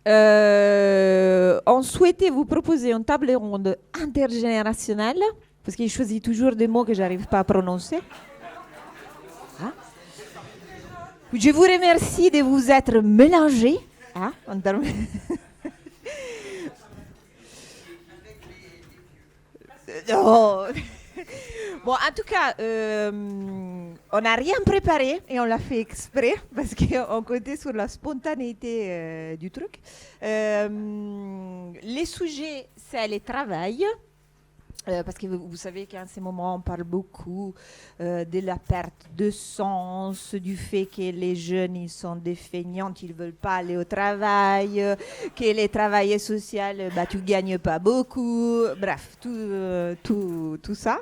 On souhaitait vous proposer une table ronde intergénérationnelle, parce qu'il choisit toujours des mots que j'arrive pas à prononcer. Hein? Je vous remercie de vous être mélangés. Hein, en termes... Oh. Bon, en tout cas, on n'a rien préparé et on l'a fait exprès parce qu'on comptait sur la spontanéité du truc. Les sujets, c'est le travail. Parce que vous savez qu'en ce moment, on parle beaucoup de la perte de sens, du fait que les jeunes, ils sont des feignants, ils ne veulent pas aller au travail, que les travailleurs sociaux, bah, tu ne gagnes pas beaucoup, bref, tout ça.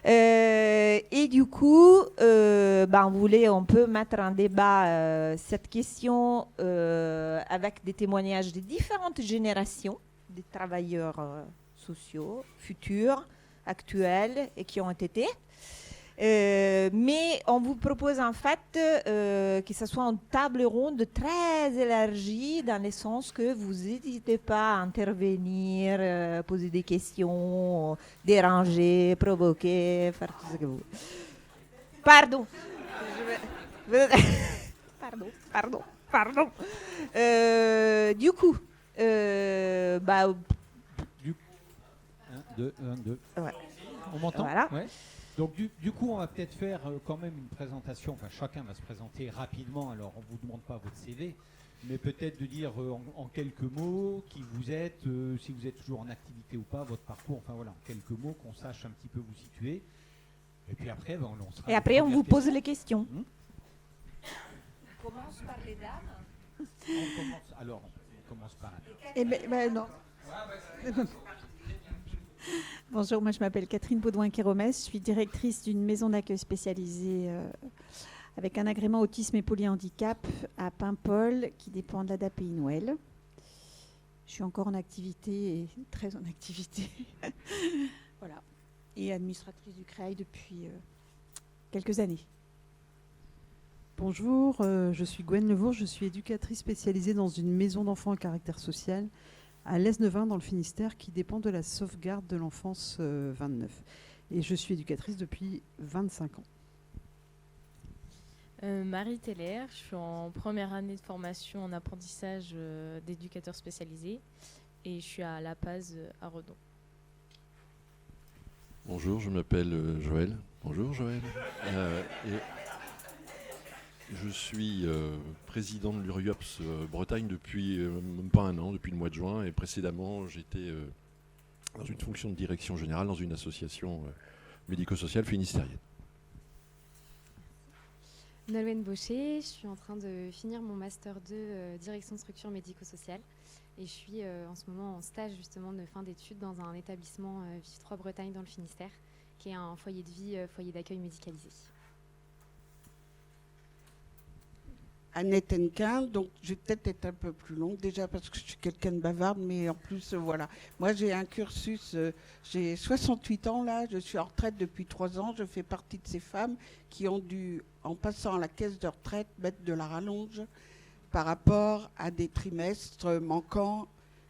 Et du coup, bah, on peut mettre en débat cette question avec des témoignages de différentes générations des travailleurs sociaux, futurs, actuels et qui ont été. Mais on vous propose en fait que ce soit une table ronde très élargie dans le sens que vous n'hésitez pas à intervenir, poser des questions, déranger, provoquer, faire tout ce que vous... Pardon. Pardon. Du coup, bah... 1, 2. Ouais. On m'entend? Voilà. Ouais. Donc du coup, on va peut-être faire quand même une présentation. Enfin, chacun va se présenter rapidement. Alors, on ne vous demande pas votre CV, mais peut-être de dire en quelques mots qui vous êtes, si vous êtes toujours en activité ou pas, votre parcours. Enfin voilà, en quelques mots, qu'on sache un petit peu vous situer. Et puis après, ben, on lancera. Et après, on vous pose questions. les questions. On commence par les dames. On commence par. Eh ben non. Bonjour, moi je m'appelle Catherine Baudouin-Quéromès, je suis directrice d'une maison d'accueil spécialisée avec un agrément autisme et polyhandicap à Paimpol qui dépend de l'ADAPI Noël. Je suis encore en activité et très en activité. Voilà. Et administratrice du CREAI depuis quelques années. Bonjour, je suis Gwen Levour, je suis éducatrice spécialisée dans une maison d'enfants à caractère social à l'Esnevin dans le Finistère qui dépend de la sauvegarde de l'enfance 29. Et je suis éducatrice depuis 25 ans. Marie Teller, je suis en première année de formation en apprentissage d'éducateur spécialisé et je suis à La Paz à Redon. Bonjour, je m'appelle Joël. Bonjour Joël. Je suis président de l'URIOPS Bretagne depuis même pas un an, depuis le mois de juin. Et précédemment, j'étais dans une fonction de direction générale dans une association médico-sociale finistérienne. Nolwenn Baucher, je suis en train de finir mon Master 2 direction de structure médico-sociale. Et je suis en ce moment en stage justement de fin d'études dans un établissement Vive 3 Bretagne dans le Finistère, qui est un foyer de vie, foyer d'accueil médicalisé. Annette Hennequin, donc je vais peut-être être un peu plus longue, déjà parce que je suis quelqu'un de bavarde, mais en plus, voilà. Moi, j'ai un cursus, j'ai 68 ans là, je suis en retraite depuis 3 ans, je fais partie de ces femmes qui ont dû, en passant à la caisse de retraite, mettre de la rallonge par rapport à des trimestres manquants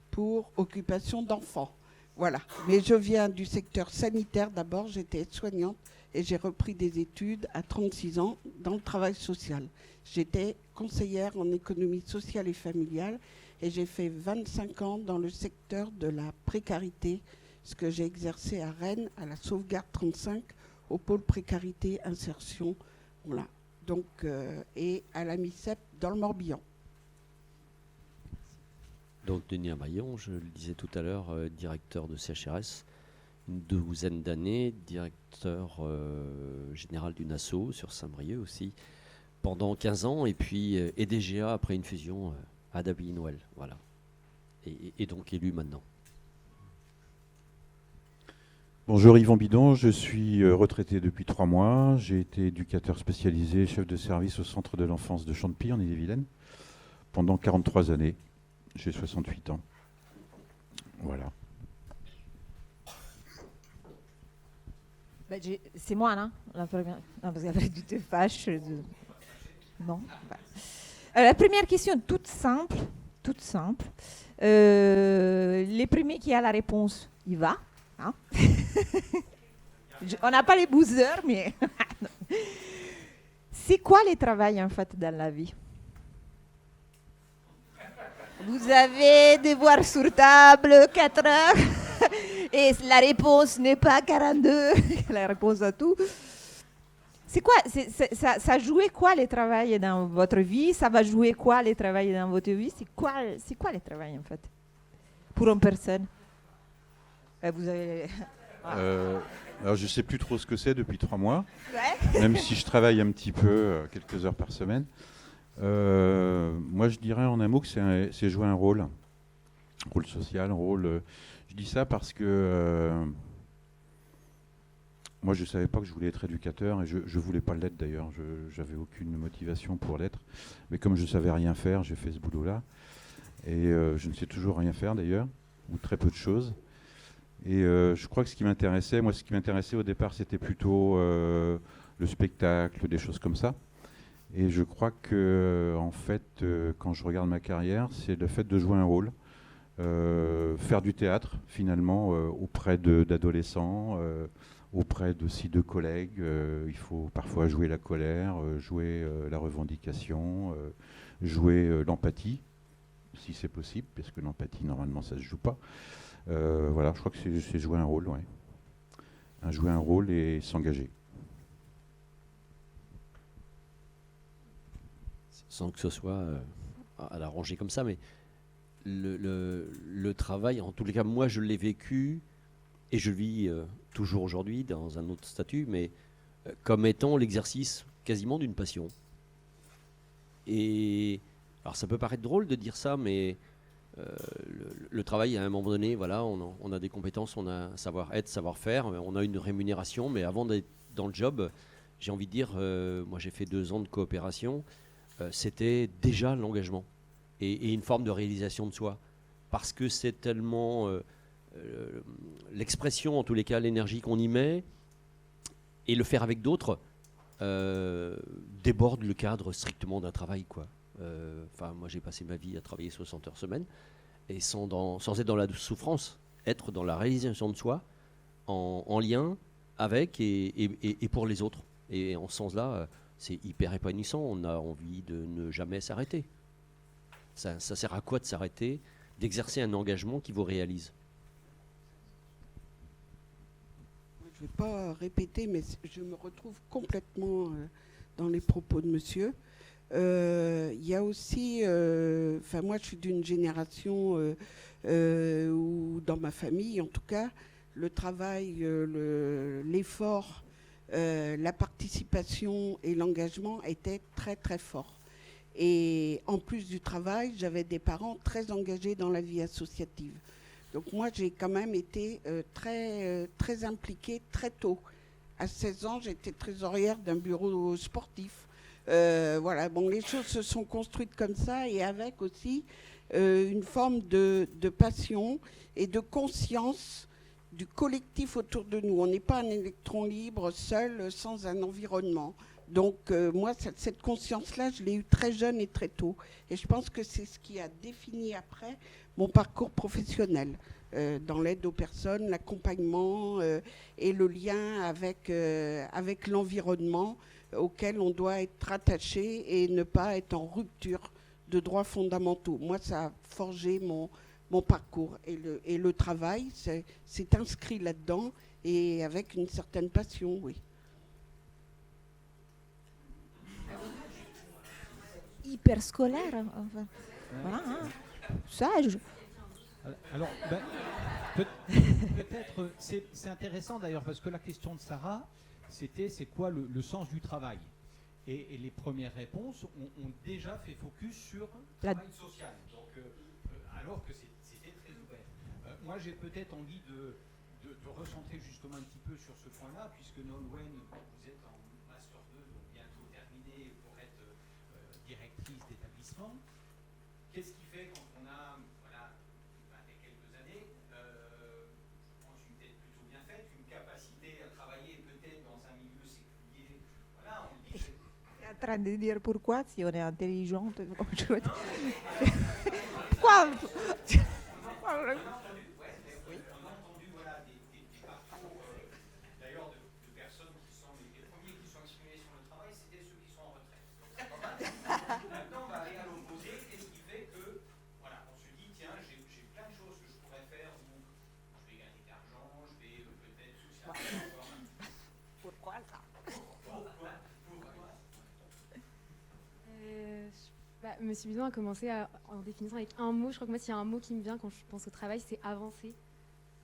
pour occupation d'enfants. Voilà. Mais je viens du secteur sanitaire d'abord, j'étais aide-soignante et j'ai repris des études à 36 ans dans le travail social. J'étais conseillère en économie sociale et familiale et j'ai fait 25 ans dans le secteur de la précarité, ce que j'ai exercé à Rennes, à la Sauvegarde 35, au pôle précarité insertion, voilà. Donc, et à la MICEP dans le Morbihan. Donc Denis Amaillon, je le disais tout à l'heure, directeur de CHRS, une douzaine d'années, directeur général d'une asso sur Saint-Brieuc aussi, pendant 15 ans, et puis EDGA après une fusion à ADAPI Noël, voilà. Et donc élu maintenant. Bonjour Yvon Bidon, je suis retraité depuis 3 mois. J'ai été éducateur spécialisé, chef de service au centre de l'enfance de Chantepie en Ille-et-Vilaine pendant 43 années. J'ai 68 ans. Voilà. Ben, c'est moi, non, la première. Non, parce qu'après tu te fâches. Non. La première question toute simple. toute simple. Les premiers qui a la réponse, il va. Hein. On n'a pas les boozers, mais... C'est quoi le travail, en fait, dans la vie? Vous avez devoir sur table, 4 heures, et la réponse n'est pas 42, la réponse à tout. C'est quoi, ça jouait quoi le travail dans votre vie? Ça va jouer quoi le travail dans votre vie? C'est quoi le travail, en fait, pour une personne? Vous avez... Alors je ne sais plus trop ce que c'est depuis 3 mois, Ouais. même si je travaille un petit peu, quelques heures par semaine. Moi je dirais en un mot que c'est jouer un rôle social, je dis ça parce que moi je ne savais pas que je voulais être éducateur et je ne voulais pas l'être d'ailleurs, je n'avais aucune motivation pour l'être. Mais comme je ne savais rien faire, j'ai fait ce boulot-là. Et je ne sais toujours rien faire d'ailleurs, ou très peu de choses. Et je crois que ce qui m'intéressait au départ, c'était plutôt le spectacle, des choses comme ça. Et je crois que, en fait, quand je regarde ma carrière, c'est le fait de jouer un rôle, faire du théâtre, finalement, auprès d'adolescents, auprès aussi de collègues. Il faut parfois jouer la colère, jouer la revendication, jouer l'empathie, si c'est possible, parce que l'empathie, normalement, ça ne se joue pas. Voilà, je crois que c'est jouer un rôle, ouais. Jouer un rôle et s'engager. Sans que ce soit à la rangée comme ça, mais le travail, en tous les cas, moi je l'ai vécu et je le vis toujours aujourd'hui dans un autre statut, mais comme étant l'exercice quasiment d'une passion. Et alors ça peut paraître drôle de dire ça, mais le travail, à un moment donné, voilà, on a des compétences, on a un savoir-être, savoir-faire, on a une rémunération, mais avant d'être dans le job, j'ai envie de dire, moi j'ai fait 2 ans de coopération, c'était déjà l'engagement et une forme de réalisation de soi, parce que c'est tellement l'expression, en tous les cas, l'énergie qu'on y met, et le faire avec d'autres déborde le cadre strictement d'un travail, quoi. Moi j'ai passé ma vie à travailler 60 heures semaine et sans être dans la souffrance, être dans la réalisation de soi en lien avec et pour les autres. Et en ce sens-là, c'est hyper épanouissant. On a envie de ne jamais s'arrêter. Ça sert à quoi de s'arrêter, d'exercer un engagement qui vous réalise? Je ne vais pas répéter, mais je me retrouve complètement dans les propos de monsieur. Il y a aussi, moi je suis d'une génération où dans ma famille en tout cas, le travail, l'effort, la participation et l'engagement étaient très très forts. Et en plus du travail, j'avais des parents très engagés dans la vie associative. Donc moi j'ai quand même été très impliquée très tôt. À 16 ans, j'étais trésorière d'un bureau sportif. Voilà, bon, les choses se sont construites comme ça et avec aussi une forme de passion et de conscience du collectif autour de nous. On n'est pas un électron libre seul sans un environnement. Donc moi, cette conscience-là, je l'ai eue très jeune et très tôt. Et je pense que c'est ce qui a défini après mon parcours professionnel dans l'aide aux personnes, l'accompagnement et le lien avec l'environnement auquel on doit être attaché et ne pas être en rupture de droits fondamentaux. Moi, ça a forgé mon parcours. Et le travail, c'est inscrit là-dedans et avec une certaine passion, oui. Hyper scolaire, enfin. Voilà, hein. Sage. Alors, peut-être, c'est intéressant d'ailleurs, parce que la question de Sarah, c'était c'est quoi le sens du travail, et les premières réponses ont déjà fait focus sur le travail social, donc, alors que c'était très ouvert. Moi j'ai peut-être envie de recentrer justement un petit peu sur ce point-là, puisque Nolwenn, vous êtes en Master 2, donc bientôt terminé pour être directrice d'établissement. Qu'est-ce qui fait quand on a quelques années, je pense une tête plutôt bien faite, une capacité à travailler peut-être dans un milieu séculier. Voilà, on dit. En train de dire pourquoi, si on est intelligente. Pourquoi pourquoi D'ailleurs, de personnes qui sont les premiers qui sont exprimés sur le travail, c'était ceux qui sont en retraite. Donc c'est pas mal. Maintenant, on va aller à l'opposé, et ce qui fait que, voilà, on se dit, tiens, j'ai plein de choses que je pourrais faire où je vais gagner de l'argent, je vais peut-être socialement. Pourquoi ça? Monsieur Bidon a commencé en définissant avec un mot. Je crois que moi, s'il y a un mot qui me vient quand je pense au travail, c'est avancer.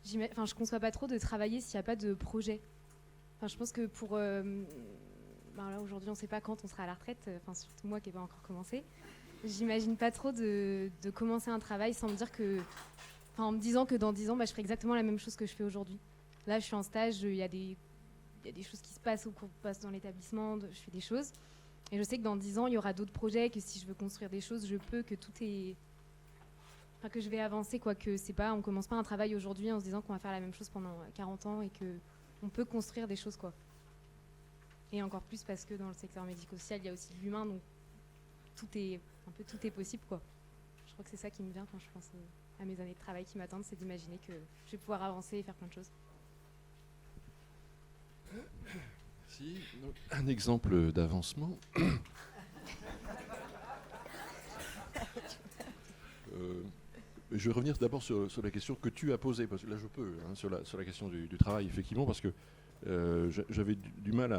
Je ne conçois pas trop de travailler s'il n'y a pas de projet. Enfin, je pense que pour... là, aujourd'hui, on ne sait pas quand on sera à la retraite, surtout moi qui n'ai pas encore commencé. J'imagine pas trop de commencer un travail sans me dire que... en me disant que dans 10 ans, je ferai exactement la même chose que je fais aujourd'hui. Là, je suis en stage, il y a des choses qui se passent au cours dans l'établissement, je fais des choses. Et je sais que dans 10 ans, il y aura d'autres projets, que si je veux construire des choses, je peux, que tout est... Enfin, que je vais avancer, quoi, que c'est pas... On commence pas un travail aujourd'hui en se disant qu'on va faire la même chose pendant 40 ans et qu'on peut construire des choses, quoi. Et encore plus parce que dans le secteur médico-social, il y a aussi de l'humain, donc tout est possible, quoi. Je crois que c'est ça qui me vient quand je pense à mes années de travail qui m'attendent, c'est d'imaginer que je vais pouvoir avancer et faire plein de choses. Si, un exemple d'avancement. Je vais revenir d'abord sur la question que tu as posée, parce que là je peux, sur la question du travail, effectivement, parce que j'avais du mal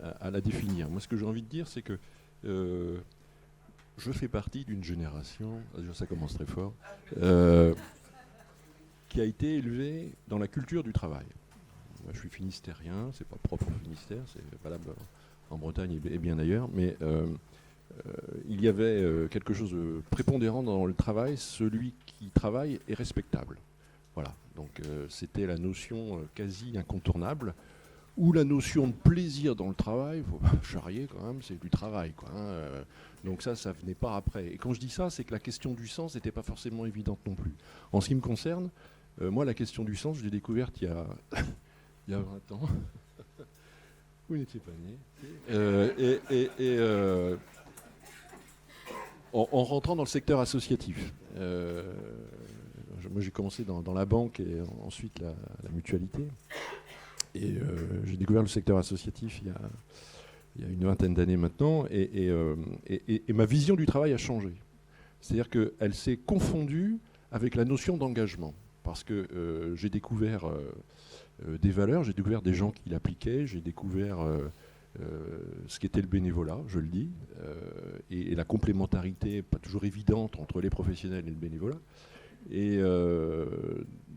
à la définir. Moi, ce que j'ai envie de dire, c'est que je fais partie d'une génération, ça commence très fort, qui a été élevée dans la culture du travail. Moi, je suis finistérien, c'est pas propre au Finistère, c'est valable en Bretagne et bien ailleurs, mais il y avait quelque chose de prépondérant dans le travail. Celui qui travaille est respectable. Voilà, donc c'était la notion quasi incontournable, ou la notion de plaisir dans le travail, faut pas charrier quand même, c'est du travail, quoi, donc ça venait pas après. Et quand je dis ça, c'est que la question du sens n'était pas forcément évidente non plus. En ce qui me concerne, moi, la question du sens, je l'ai découverte il y a 20 ans. Vous n'étiez pas né. En rentrant dans le secteur associatif. Moi, j'ai commencé dans la banque et ensuite la mutualité. Et j'ai découvert le secteur associatif il y a une vingtaine d'années maintenant. Et ma vision du travail a changé. C'est-à-dire qu'elle s'est confondue avec la notion d'engagement. Parce que j'ai découvert des valeurs, j'ai découvert des gens qui l'appliquaient, j'ai découvert ce qu'était le bénévolat, je le dis, et la complémentarité pas toujours évidente entre les professionnels et le bénévolat. Et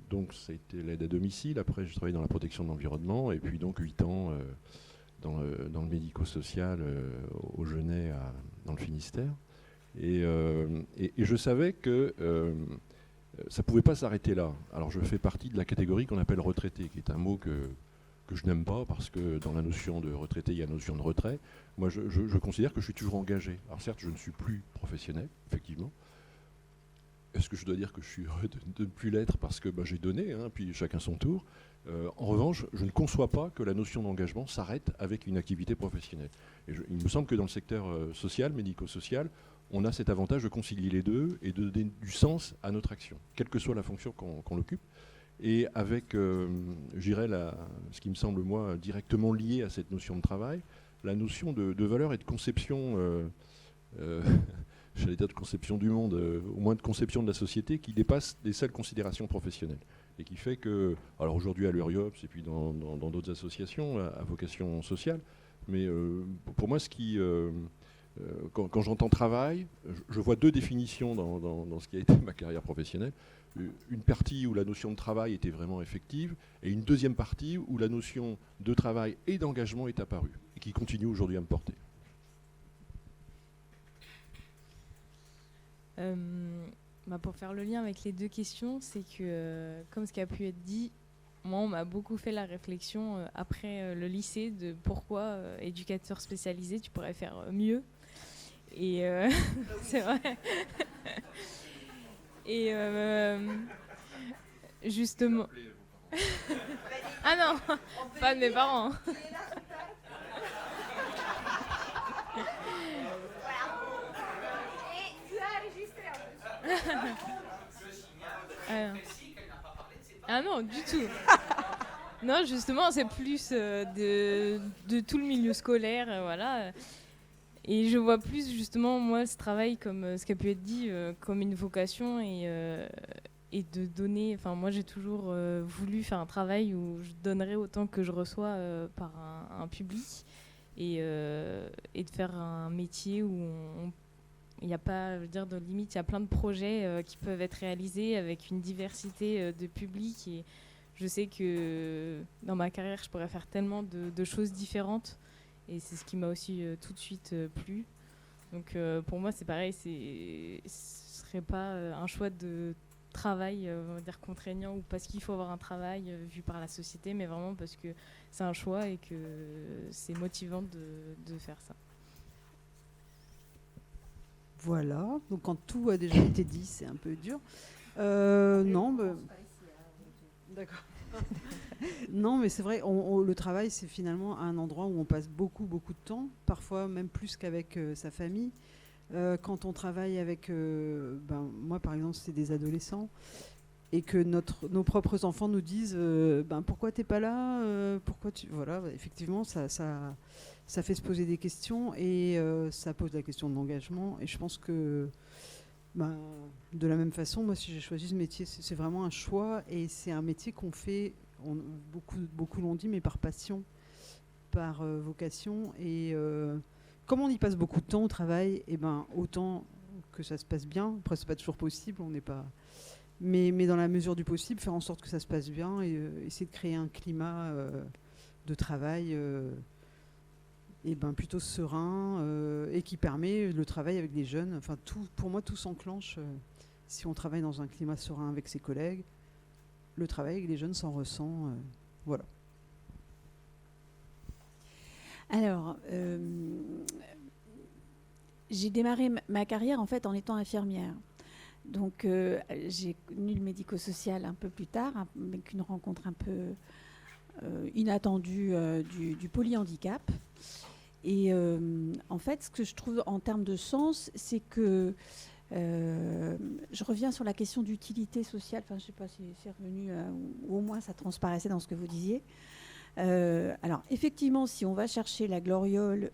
donc ça a été l'aide à domicile, après j'ai travaillé dans la protection de l'environnement, et puis donc 8 ans dans le médico-social au Genêt, dans le Finistère. Et je savais que ça ne pouvait pas s'arrêter là. Alors je fais partie de la catégorie qu'on appelle retraité, qui est un mot que je n'aime pas, parce que dans la notion de retraité, il y a la notion de retrait. Moi, je considère que je suis toujours engagé. Alors certes, je ne suis plus professionnel, effectivement. Est-ce que je dois dire que je suis heureux de ne plus l'être parce que j'ai donné, puis chacun son tour. En revanche, je ne conçois pas que la notion d'engagement s'arrête avec une activité professionnelle. Et il me semble que dans le secteur social, médico-social, on a cet avantage de concilier les deux et de donner du sens à notre action, quelle que soit la fonction qu'on occupe. Et avec, je dirais, ce qui me semble, moi, directement lié à cette notion de travail, la notion de valeur et de conception, j'allais dire de conception du monde, au moins de conception de la société, qui dépasse les seules considérations professionnelles. Et qui fait que, alors aujourd'hui à l'URIOPS et puis dans d'autres associations à vocation sociale, mais pour moi, quand j'entends travail, je vois deux définitions dans ce qui a été ma carrière professionnelle. Une partie où la notion de travail était vraiment effective, et une deuxième partie où la notion de travail et d'engagement est apparue, et qui continue aujourd'hui à me porter. Pour faire le lien avec les deux questions, c'est que, comme ce qui a pu être dit, moi, on m'a beaucoup fait la réflexion après le lycée de pourquoi éducateur spécialisé, tu pourrais faire mieux. Et c'est vrai. Et justement... Ah non, pas de mes parents. Ah non, du tout. Non, justement, c'est plus de tout le milieu scolaire, voilà. Et je vois plus, justement, moi, ce travail, comme ce qui a pu être dit, comme une vocation et de donner... Enfin, moi, j'ai toujours voulu faire un travail où je donnerais autant que je reçois par un public et de faire un métier où il n'y a pas, je veux dire, de limite. Il y a plein de projets qui peuvent être réalisés avec une diversité de publics. Et je sais que dans ma carrière, je pourrais faire tellement de choses différentes. Et c'est ce qui m'a aussi tout de suite plu. Donc pour moi, c'est pareil. Ce ne serait pas un choix de travail, on va dire, contraignant ou parce qu'il faut avoir un travail vu par la société, mais vraiment parce que c'est un choix et que c'est motivant de faire ça. Voilà, donc quand tout a déjà été dit, c'est un peu dur. Non, d'accord. Non, mais c'est vrai, le travail, c'est finalement un endroit où on passe beaucoup, beaucoup de temps, parfois même plus qu'avec sa famille. Quand on travaille avec, moi par exemple, c'est des adolescents, et que nos propres enfants nous disent pourquoi t'es pas là, pourquoi tu... Voilà, effectivement, ça fait se poser des questions, et ça pose la question de l'engagement, et je pense que de la même façon, moi, si j'ai choisi ce métier, c'est vraiment un choix, et c'est un métier qu'on fait, beaucoup l'ont dit, mais par passion, par vocation, et comme on y passe beaucoup de temps au travail, et autant que ça se passe bien. Après, c'est pas toujours possible, on n'est pas... Mais dans la mesure du possible, faire en sorte que ça se passe bien, et essayer de créer un climat de travail plutôt serein, et qui permet le travail avec les jeunes. Enfin, pour moi, tout s'enclenche si on travaille dans un climat serein avec ses collègues. Le travail avec les jeunes s'en ressent. Voilà. Alors, j'ai démarré ma carrière en fait en étant infirmière. Donc, j'ai connu le médico-social un peu plus tard, avec une rencontre un peu inattendue du polyhandicap. Et en fait, ce que je trouve en termes de sens, c'est que je reviens sur la question d'utilité sociale. Enfin, je ne sais pas si c'est revenu, ou au moins ça transparaissait dans ce que vous disiez. Alors, effectivement, si on va chercher la gloriole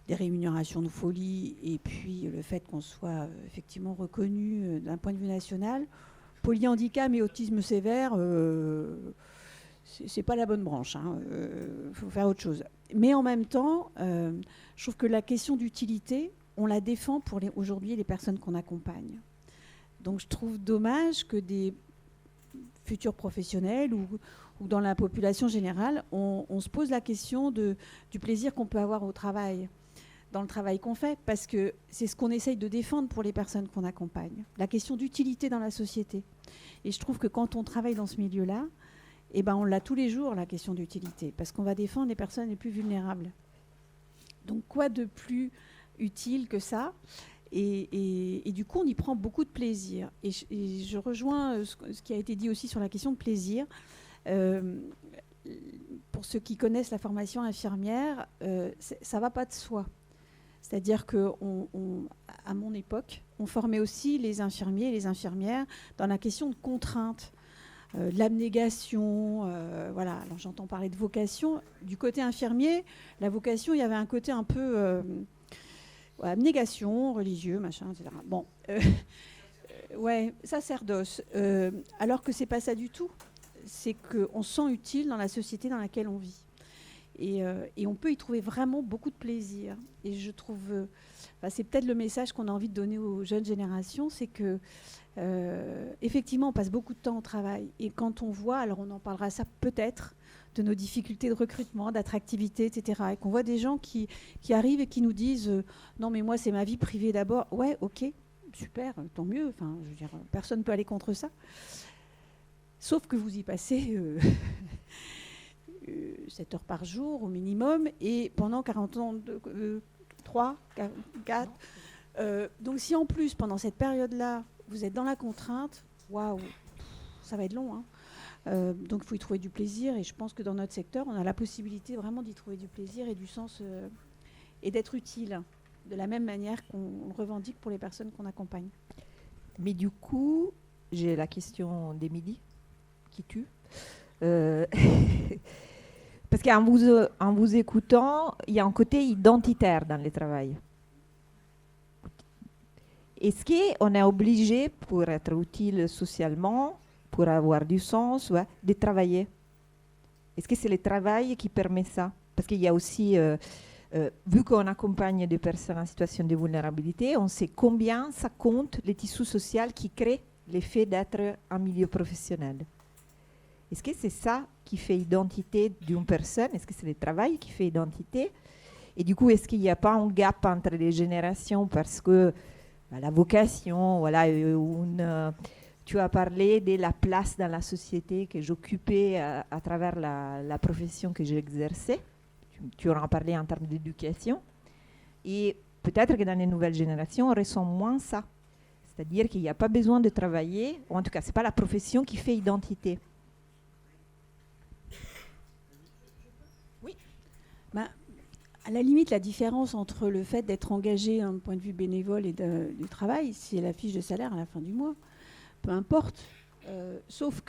des rémunérations de folie et puis le fait qu'on soit effectivement reconnu d'un point de vue national, polyhandicap et autisme sévère, c'est pas la bonne branche. Faut faire autre chose. Mais en même temps, je trouve que la question d'utilité, on la défend pour aujourd'hui les personnes qu'on accompagne. Donc je trouve dommage que des futurs professionnels ou dans la population générale, on se pose la question du plaisir qu'on peut avoir au travail, dans le travail qu'on fait, parce que c'est ce qu'on essaye de défendre pour les personnes qu'on accompagne, la question d'utilité dans la société. Et je trouve que quand on travaille dans ce milieu-là, on l'a tous les jours, la question d'utilité, parce qu'on va défendre les personnes les plus vulnérables. Donc quoi de plus utile que ça ? Et du coup, on y prend beaucoup de plaisir. Et je rejoins ce qui a été dit aussi sur la question de plaisir. Pour ceux qui connaissent la formation infirmière, ça ne va pas de soi. C'est-à-dire qu'à mon époque, on formait aussi les infirmiers et les infirmières dans la question de contrainte, de l'abnégation. Voilà. Alors, j'entends parler de vocation. Du côté infirmier, la vocation, il y avait un côté un peu abnégation, religieux, machin, etc. Bon, ouais, sacerdoce. Alors que c'est pas ça du tout. C'est qu'on se sent utile dans la société dans laquelle on vit. Et on peut y trouver vraiment beaucoup de plaisir. Et je trouve, c'est peut-être le message qu'on a envie de donner aux jeunes générations, c'est que effectivement, on passe beaucoup de temps au travail. Et quand on voit, alors on en parlera ça peut-être, de nos difficultés de recrutement, d'attractivité, etc. Et qu'on voit des gens qui arrivent et qui nous disent non mais moi c'est ma vie privée d'abord. Ouais, ok, super, tant mieux. Enfin, je veux dire, personne ne peut aller contre ça. Sauf que vous y passez 7 heures par jour au minimum et pendant 40 ans, 3, 4. Donc si en plus, pendant cette période-là, vous êtes dans la contrainte, waouh, ça va être long. Donc il faut y trouver du plaisir et je pense que dans notre secteur, on a la possibilité vraiment d'y trouver du plaisir et du sens et d'être utile de la même manière qu'on le revendique pour les personnes qu'on accompagne. Mais du coup, j'ai la question d'Émilie, qui tue. Parce qu'en vous écoutant, il y a un côté identitaire dans le travail. Est-ce qu'on est obligé, pour être utile socialement, pour avoir du sens, ouais, de travailler? Est-ce que c'est le travail qui permet ça? Parce qu'il y a aussi, vu qu'on accompagne des personnes en situation de vulnérabilité, on sait combien ça compte le tissu social qui crée l'effet d'être un milieu professionnel. Est-ce que c'est ça qui fait identité d'une personne? Est-ce que c'est le travail qui fait identité? Et du coup, est-ce qu'il n'y a pas un gap entre les générations parce que la vocation, voilà, tu as parlé de la place dans la société que j'occupais à travers la profession que j'exerçais. Tu en as parlé en termes d'éducation. Et peut-être que dans les nouvelles générations, on ressent moins ça. C'est-à-dire qu'il n'y a pas besoin de travailler, ou en tout cas, ce n'est pas la profession qui fait identité. Oui. À la limite, la différence entre le fait d'être engagé d'un point de vue bénévole et du travail, c'est la fiche de salaire à la fin du mois. Peu importe. Sauf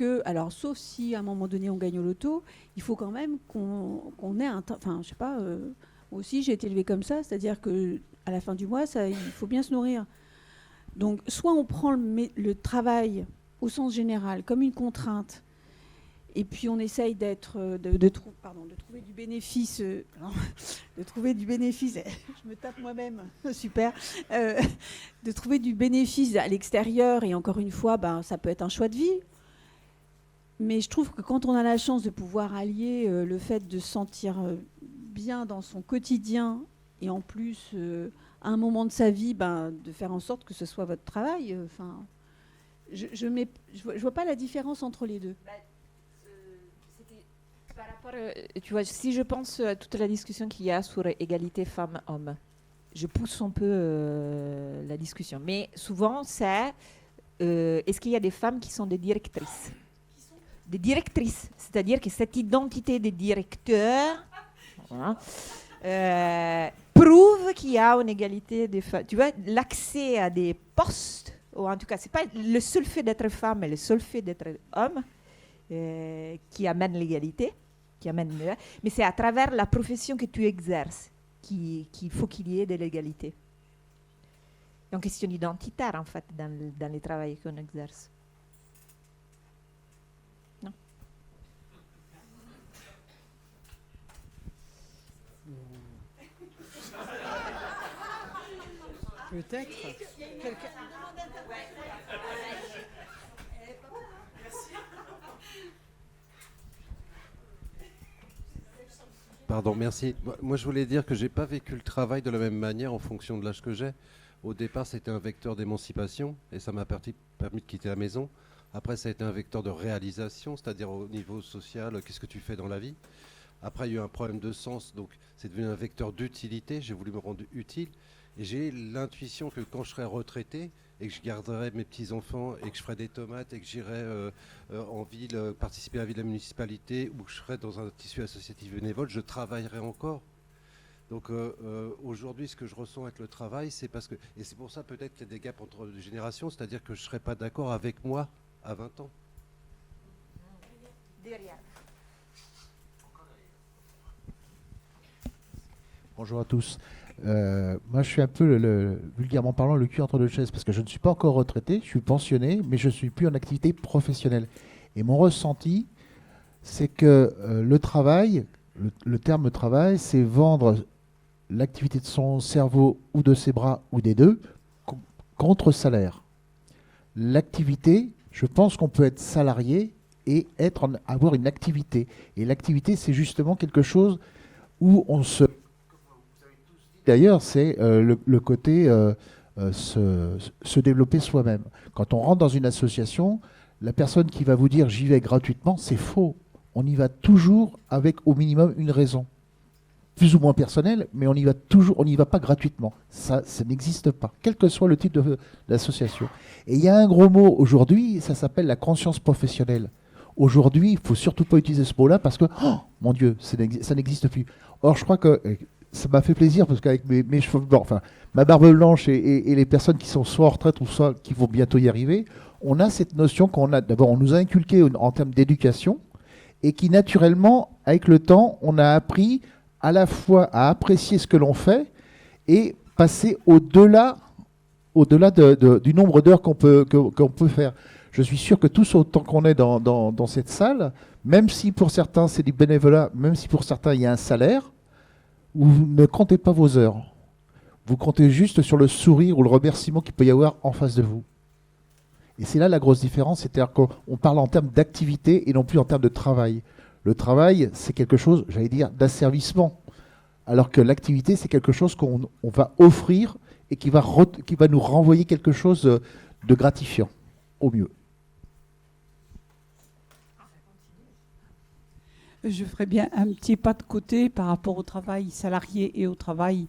si à un moment donné on gagne au loto, il faut quand même qu'on ait un temps. Enfin, je sais pas. Moi aussi, j'ai été élevée comme ça, c'est-à-dire que à la fin du mois, il faut bien se nourrir. Donc, soit on prend le travail au sens général comme une contrainte. Et puis on essaye de trouver du bénéfice. De trouver du bénéfice. Je me tape moi-même. Super. De trouver du bénéfice à l'extérieur. Et encore une fois, ça peut être un choix de vie. Mais je trouve que quand on a la chance de pouvoir allier le fait de se sentir bien dans son quotidien et en plus, à un moment de sa vie, de faire en sorte que ce soit votre travail. Je vois pas la différence entre les deux. Par rapport, tu vois, si je pense à toute la discussion qu'il y a sur égalité femmes-hommes, je pousse un peu la discussion. Mais souvent, c'est est-ce qu'il y a des femmes qui sont des directrices? Des directrices, c'est-à-dire que cette identité des directeurs prouve qu'il y a une égalité des femmes. Tu vois, l'accès à des postes, ou en tout cas, c'est pas le seul fait d'être femme, mais le seul fait d'être homme qui amène l'égalité. Mais c'est à travers la profession que tu exerces qu'il faut qu'il y ait de l'égalité. C'est une question identitaire, en fait, dans les travaux qu'on exerce. Non. Peut-être. Pardon, merci. Moi, je voulais dire que j'ai pas vécu le travail de la même manière en fonction de l'âge que j'ai. Au départ, c'était un vecteur d'émancipation et ça m'a permis de quitter la maison. Après, ça a été un vecteur de réalisation, c'est-à-dire au niveau social, qu'est-ce que tu fais dans la vie. Après, il y a eu un problème de sens, donc c'est devenu un vecteur d'utilité. J'ai voulu me rendre utile et j'ai l'intuition que quand je serai retraité et que je garderai mes petits-enfants et que je ferai des tomates et que j'irai en ville, participer à la vie de la municipalité ou que je serai dans un tissu associatif bénévole, je travaillerai encore. Donc aujourd'hui, ce que je ressens avec le travail, c'est parce que... Et c'est pour ça peut-être qu'il y a des gaps entre les générations, c'est-à-dire que je ne serai pas d'accord avec moi à 20 ans. Bonjour à tous. Moi, je suis un peu, vulgairement parlant, le cul entre deux chaises, parce que je ne suis pas encore retraité, je suis pensionné, mais je ne suis plus en activité professionnelle. Et mon ressenti, c'est que le travail, le terme travail, c'est vendre l'activité de son cerveau ou de ses bras ou des deux contre salaire. L'activité, je pense qu'on peut être salarié et avoir une activité. Et l'activité, c'est justement quelque chose où on se... D'ailleurs, c'est le côté se développer soi-même. Quand on rentre dans une association, la personne qui va vous dire « j'y vais gratuitement », c'est faux. On y va toujours avec au minimum une raison. Plus ou moins personnelle, mais on y va pas gratuitement. Ça n'existe pas, quel que soit le type d'association. Et il y a un gros mot aujourd'hui, ça s'appelle la conscience professionnelle. Aujourd'hui, il ne faut surtout pas utiliser ce mot-là parce que, oh mon Dieu, ça n'existe plus. Or, je crois que ça m'a fait plaisir parce qu'avec mes cheveux blancs, enfin, ma barbe blanche et les personnes qui sont soit en retraite ou soit qui vont bientôt y arriver, on a cette notion d'abord, on nous a inculqué en termes d'éducation et qui naturellement, avec le temps, on a appris à la fois à apprécier ce que l'on fait et passer au-delà du nombre d'heures qu'on peut faire. Je suis sûr que tous autant qu'on est dans cette salle, même si pour certains c'est du bénévolat, même si pour certains il y a un salaire, vous ne comptez pas vos heures. Vous comptez juste sur le sourire ou le remerciement qu'il peut y avoir en face de vous. Et c'est là la grosse différence, c'est-à-dire qu'on parle en termes d'activité et non plus en termes de travail. Le travail, c'est quelque chose, j'allais dire, d'asservissement. Alors que l'activité, c'est quelque chose qu'on va offrir et qui va nous renvoyer quelque chose de gratifiant, au mieux. Je ferais bien un petit pas de côté par rapport au travail salarié et au travail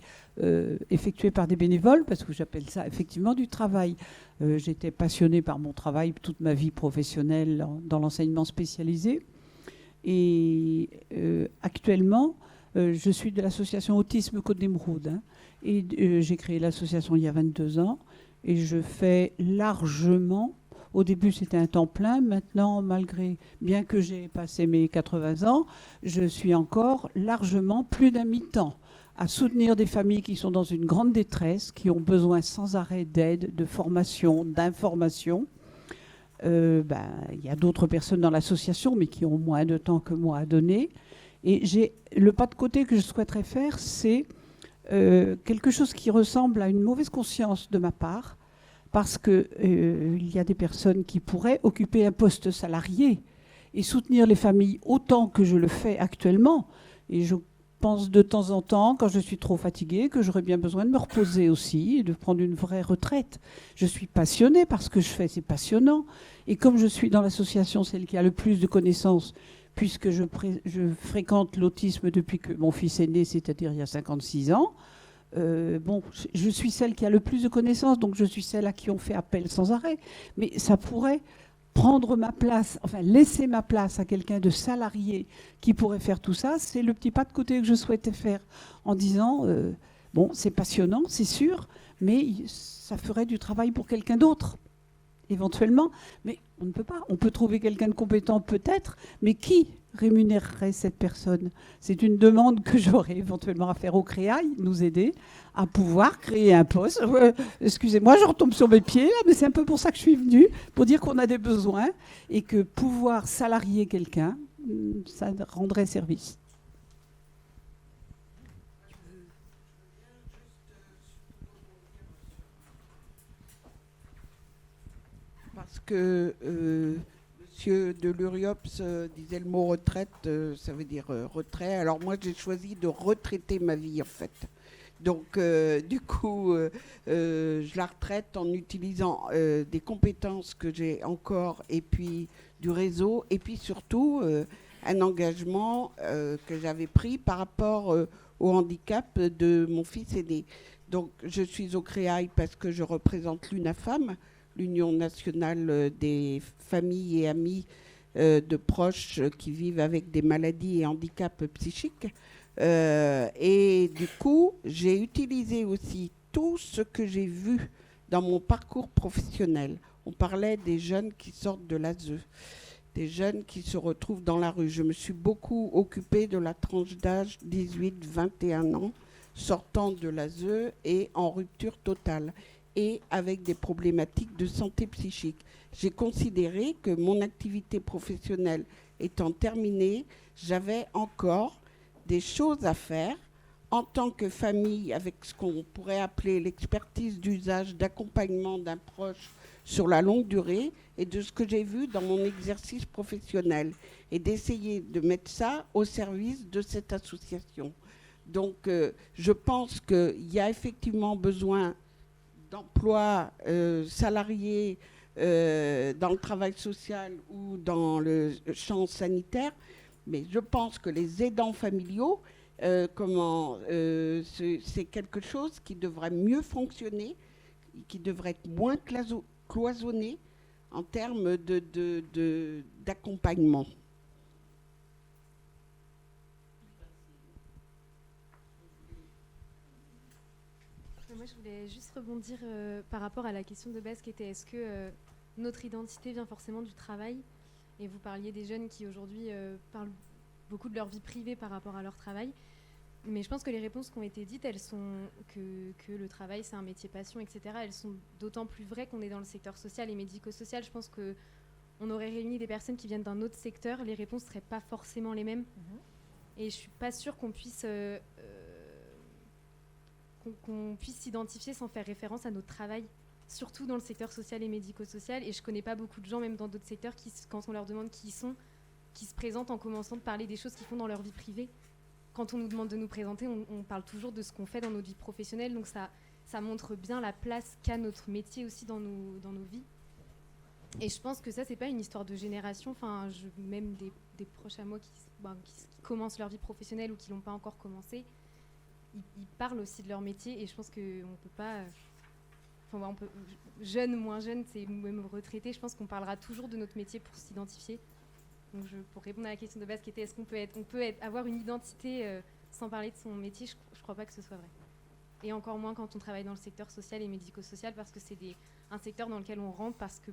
effectué par des bénévoles, parce que j'appelle ça effectivement du travail. J'étais passionnée par mon travail toute ma vie professionnelle dans l'enseignement spécialisé. Et actuellement, je suis de l'association Autisme Côte d'Émeraude. Et j'ai créé l'association il y a 22 ans. Et je fais largement... Au début, c'était un temps plein. Maintenant, bien que j'ai passé mes 80 ans, je suis encore largement plus d'un mi-temps à soutenir des familles qui sont dans une grande détresse, qui ont besoin sans arrêt d'aide, de formation, d'information. Il y a d'autres personnes dans l'association, mais qui ont moins de temps que moi à donner. Et le pas de côté que je souhaiterais faire, c'est quelque chose qui ressemble à une mauvaise conscience de ma part, parce qu'il y a des personnes qui pourraient occuper un poste salarié et soutenir les familles autant que je le fais actuellement. Et je pense de temps en temps, quand je suis trop fatiguée, que j'aurais bien besoin de me reposer aussi et de prendre une vraie retraite. Je suis passionnée par ce que je fais, c'est passionnant. Et comme je suis dans l'association, celle qui a le plus de connaissances, puisque je fréquente l'autisme depuis que mon fils est né, c'est-à-dire il y a 56 ans, je suis celle qui a le plus de connaissances, donc je suis celle à qui on fait appel sans arrêt. Mais ça pourrait prendre ma place, enfin laisser ma place à quelqu'un de salarié qui pourrait faire tout ça. C'est le petit pas de côté que je souhaitais faire en disant, c'est passionnant, c'est sûr, mais ça ferait du travail pour quelqu'un d'autre, éventuellement. Mais on ne peut pas. On peut trouver quelqu'un de compétent peut-être, mais qui rémunérerait cette personne? C'est une demande que j'aurais éventuellement à faire au CREAI, nous aider à pouvoir créer un poste. Excusez-moi, je retombe sur mes pieds, là, mais c'est un peu pour ça que je suis venue, pour dire qu'on a des besoins et que pouvoir salarier quelqu'un, ça rendrait service. Parce que Monsieur de l'Uriops disait le mot retraite, ça veut dire retrait. Alors moi, j'ai choisi de retraiter ma vie, en fait. Donc, du coup, je la retraite en utilisant des compétences que j'ai encore, et puis du réseau, et puis surtout un engagement que j'avais pris par rapport au handicap de mon fils aîné. Donc, je suis au CREAI parce que je représente l'UNAFAM, l'Union nationale des familles et amis de proches qui vivent avec des maladies et handicaps psychiques. Et du coup, j'ai utilisé aussi tout ce que j'ai vu dans mon parcours professionnel. On parlait des jeunes qui sortent de l'ASE, des jeunes qui se retrouvent dans la rue. Je me suis beaucoup occupée de la tranche d'âge 18-21 ans, sortant de l'ASE et en rupture totale, et avec des problématiques de santé psychique. J'ai considéré que mon activité professionnelle étant terminée, j'avais encore des choses à faire en tant que famille, avec ce qu'on pourrait appeler l'expertise d'usage d'accompagnement d'un proche sur la longue durée, et de ce que j'ai vu dans mon exercice professionnel, et d'essayer de mettre ça au service de cette association. Donc je pense qu'il y a effectivement besoin d'emplois salariés dans le travail social ou dans le champ sanitaire, mais je pense que les aidants familiaux, c'est quelque chose qui devrait mieux fonctionner, qui devrait être moins cloisonné en termes d'accompagnement. Moi, je voulais juste rebondir par rapport à la question de base qui était est-ce que notre identité vient forcément du travail? Et vous parliez des jeunes qui aujourd'hui parlent beaucoup de leur vie privée par rapport à leur travail. Mais je pense que les réponses qui ont été dites, elles sont que le travail, c'est un métier passion, etc. Elles sont d'autant plus vraies qu'on est dans le secteur social et médico-social. Je pense qu'on aurait réuni des personnes qui viennent d'un autre secteur, les réponses ne seraient pas forcément les mêmes. Et je ne suis pas sûre qu'on puisse s'identifier sans faire référence à notre travail, surtout dans le secteur social et médico-social. Et je ne connais pas beaucoup de gens, même dans d'autres secteurs, quand on leur demande qui ils sont, qui se présentent en commençant de parler des choses qu'ils font dans leur vie privée. Quand on nous demande de nous présenter, on parle toujours de ce qu'on fait dans notre vie professionnelle. Donc ça montre bien la place qu'a notre métier aussi dans nos vies. Et je pense que ça, c'est pas une histoire de génération. Enfin, même des proches à moi qui commencent leur vie professionnelle ou qui l'ont pas encore commencé, ils parlent aussi de leur métier. Et je pense qu'on peut pas... on peut, jeune ou moins jeune, c'est même retraité, je pense qu'on parlera toujours de notre métier pour s'identifier. Donc pour répondre à la question de base qui était est-ce qu'on peut avoir une identité sans parler de son métier, je crois pas que ce soit vrai. Et encore moins quand on travaille dans le secteur social et médico-social, parce que c'est un secteur dans lequel on rentre parce que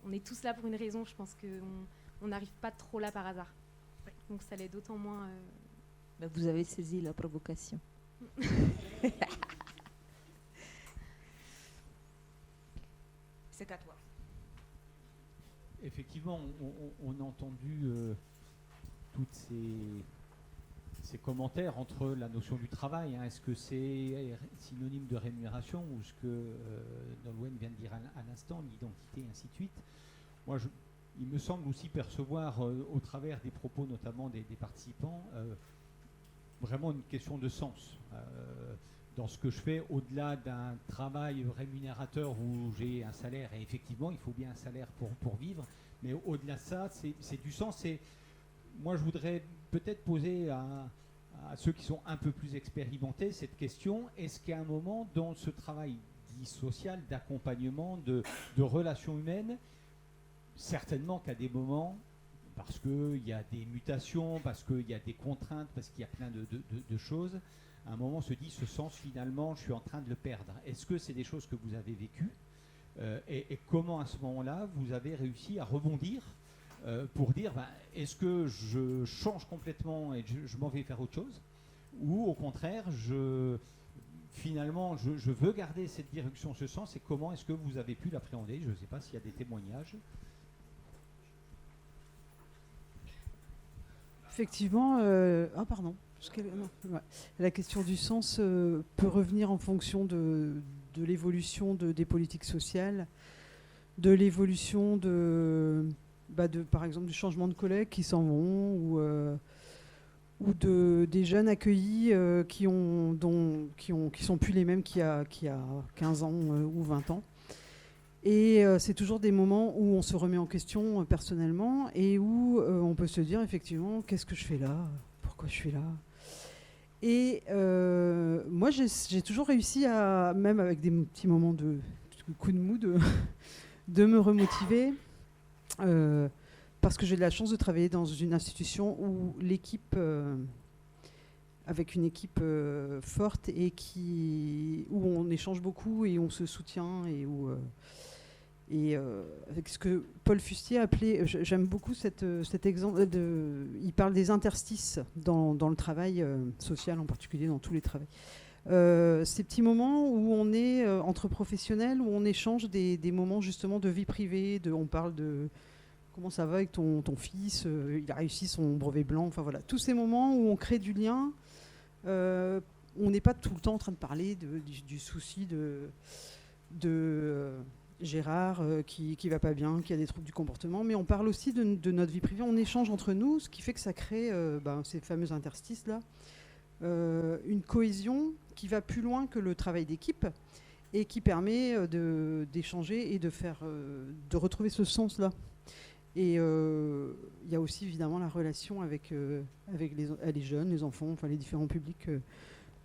on est tous là pour une raison. Je pense qu'on n'arrive pas trop là par hasard. Donc ça l'est d'autant moins... Vous avez saisi la provocation. C'est à toi. Effectivement, on a entendu tous ces commentaires entre la notion du travail. Est-ce que c'est synonyme de rémunération ou ce que Nolwenn vient de dire à l'instant, l'identité, ainsi de suite. Moi, il me semble aussi percevoir au travers des propos, notamment des participants, vraiment une question de sens. Dans ce que je fais, au-delà d'un travail rémunérateur où j'ai un salaire, et effectivement, il faut bien un salaire pour vivre, mais au-delà de ça, c'est du sens. Moi, je voudrais peut-être poser à ceux qui sont un peu plus expérimentés cette question, est-ce qu'à un moment, dans ce travail dit social, d'accompagnement, de relations humaines, certainement qu'à des moments, parce qu'il y a des mutations, parce qu'il y a des contraintes, parce qu'il y a plein de choses, à un moment on se dit ce sens finalement je suis en train de le perdre. Est-ce que c'est des choses que vous avez vécues et comment à ce moment-là vous avez réussi à rebondir pour dire est-ce que je change complètement et je m'en vais faire autre chose, ou au contraire finalement je veux garder cette direction, ce sens, et comment est-ce que vous avez pu l'appréhender? Je ne sais pas s'il y a des témoignages. Effectivement, la question du sens peut revenir en fonction de l'évolution des politiques sociales, de l'évolution par exemple du changement de collègues qui s'en vont, ou des jeunes accueillis qui sont plus les mêmes qu'il y a 15 ans ou 20 ans. Et c'est toujours des moments où on se remet en question personnellement et où on peut se dire effectivement qu'est-ce que je fais là, pourquoi je suis là. Et moi j'ai toujours réussi à, même avec des petits moments de coup de mou, de me remotiver parce que j'ai de la chance de travailler dans une institution où l'équipe avec une équipe forte et où on échange beaucoup et on se soutient et avec ce que Paul Fustier appelait, j'aime beaucoup cet exemple, il parle des interstices dans le travail social, en particulier dans tous les travails. Ces petits moments où on est entre professionnels, où on échange des moments justement de vie privée, on parle de comment ça va avec ton fils, il a réussi son brevet blanc, enfin voilà, tous ces moments où on crée du lien. On n'est pas tout le temps en train de parler du souci de Gérard qui va pas bien, qui a des troubles du comportement, mais on parle aussi de notre vie privée, on échange entre nous, ce qui fait que ça crée ces fameux interstices-là, une cohésion qui va plus loin que le travail d'équipe et qui permet d'échanger et de retrouver ce sens-là. Et il y a aussi évidemment la relation avec les jeunes, les enfants, enfin les différents publics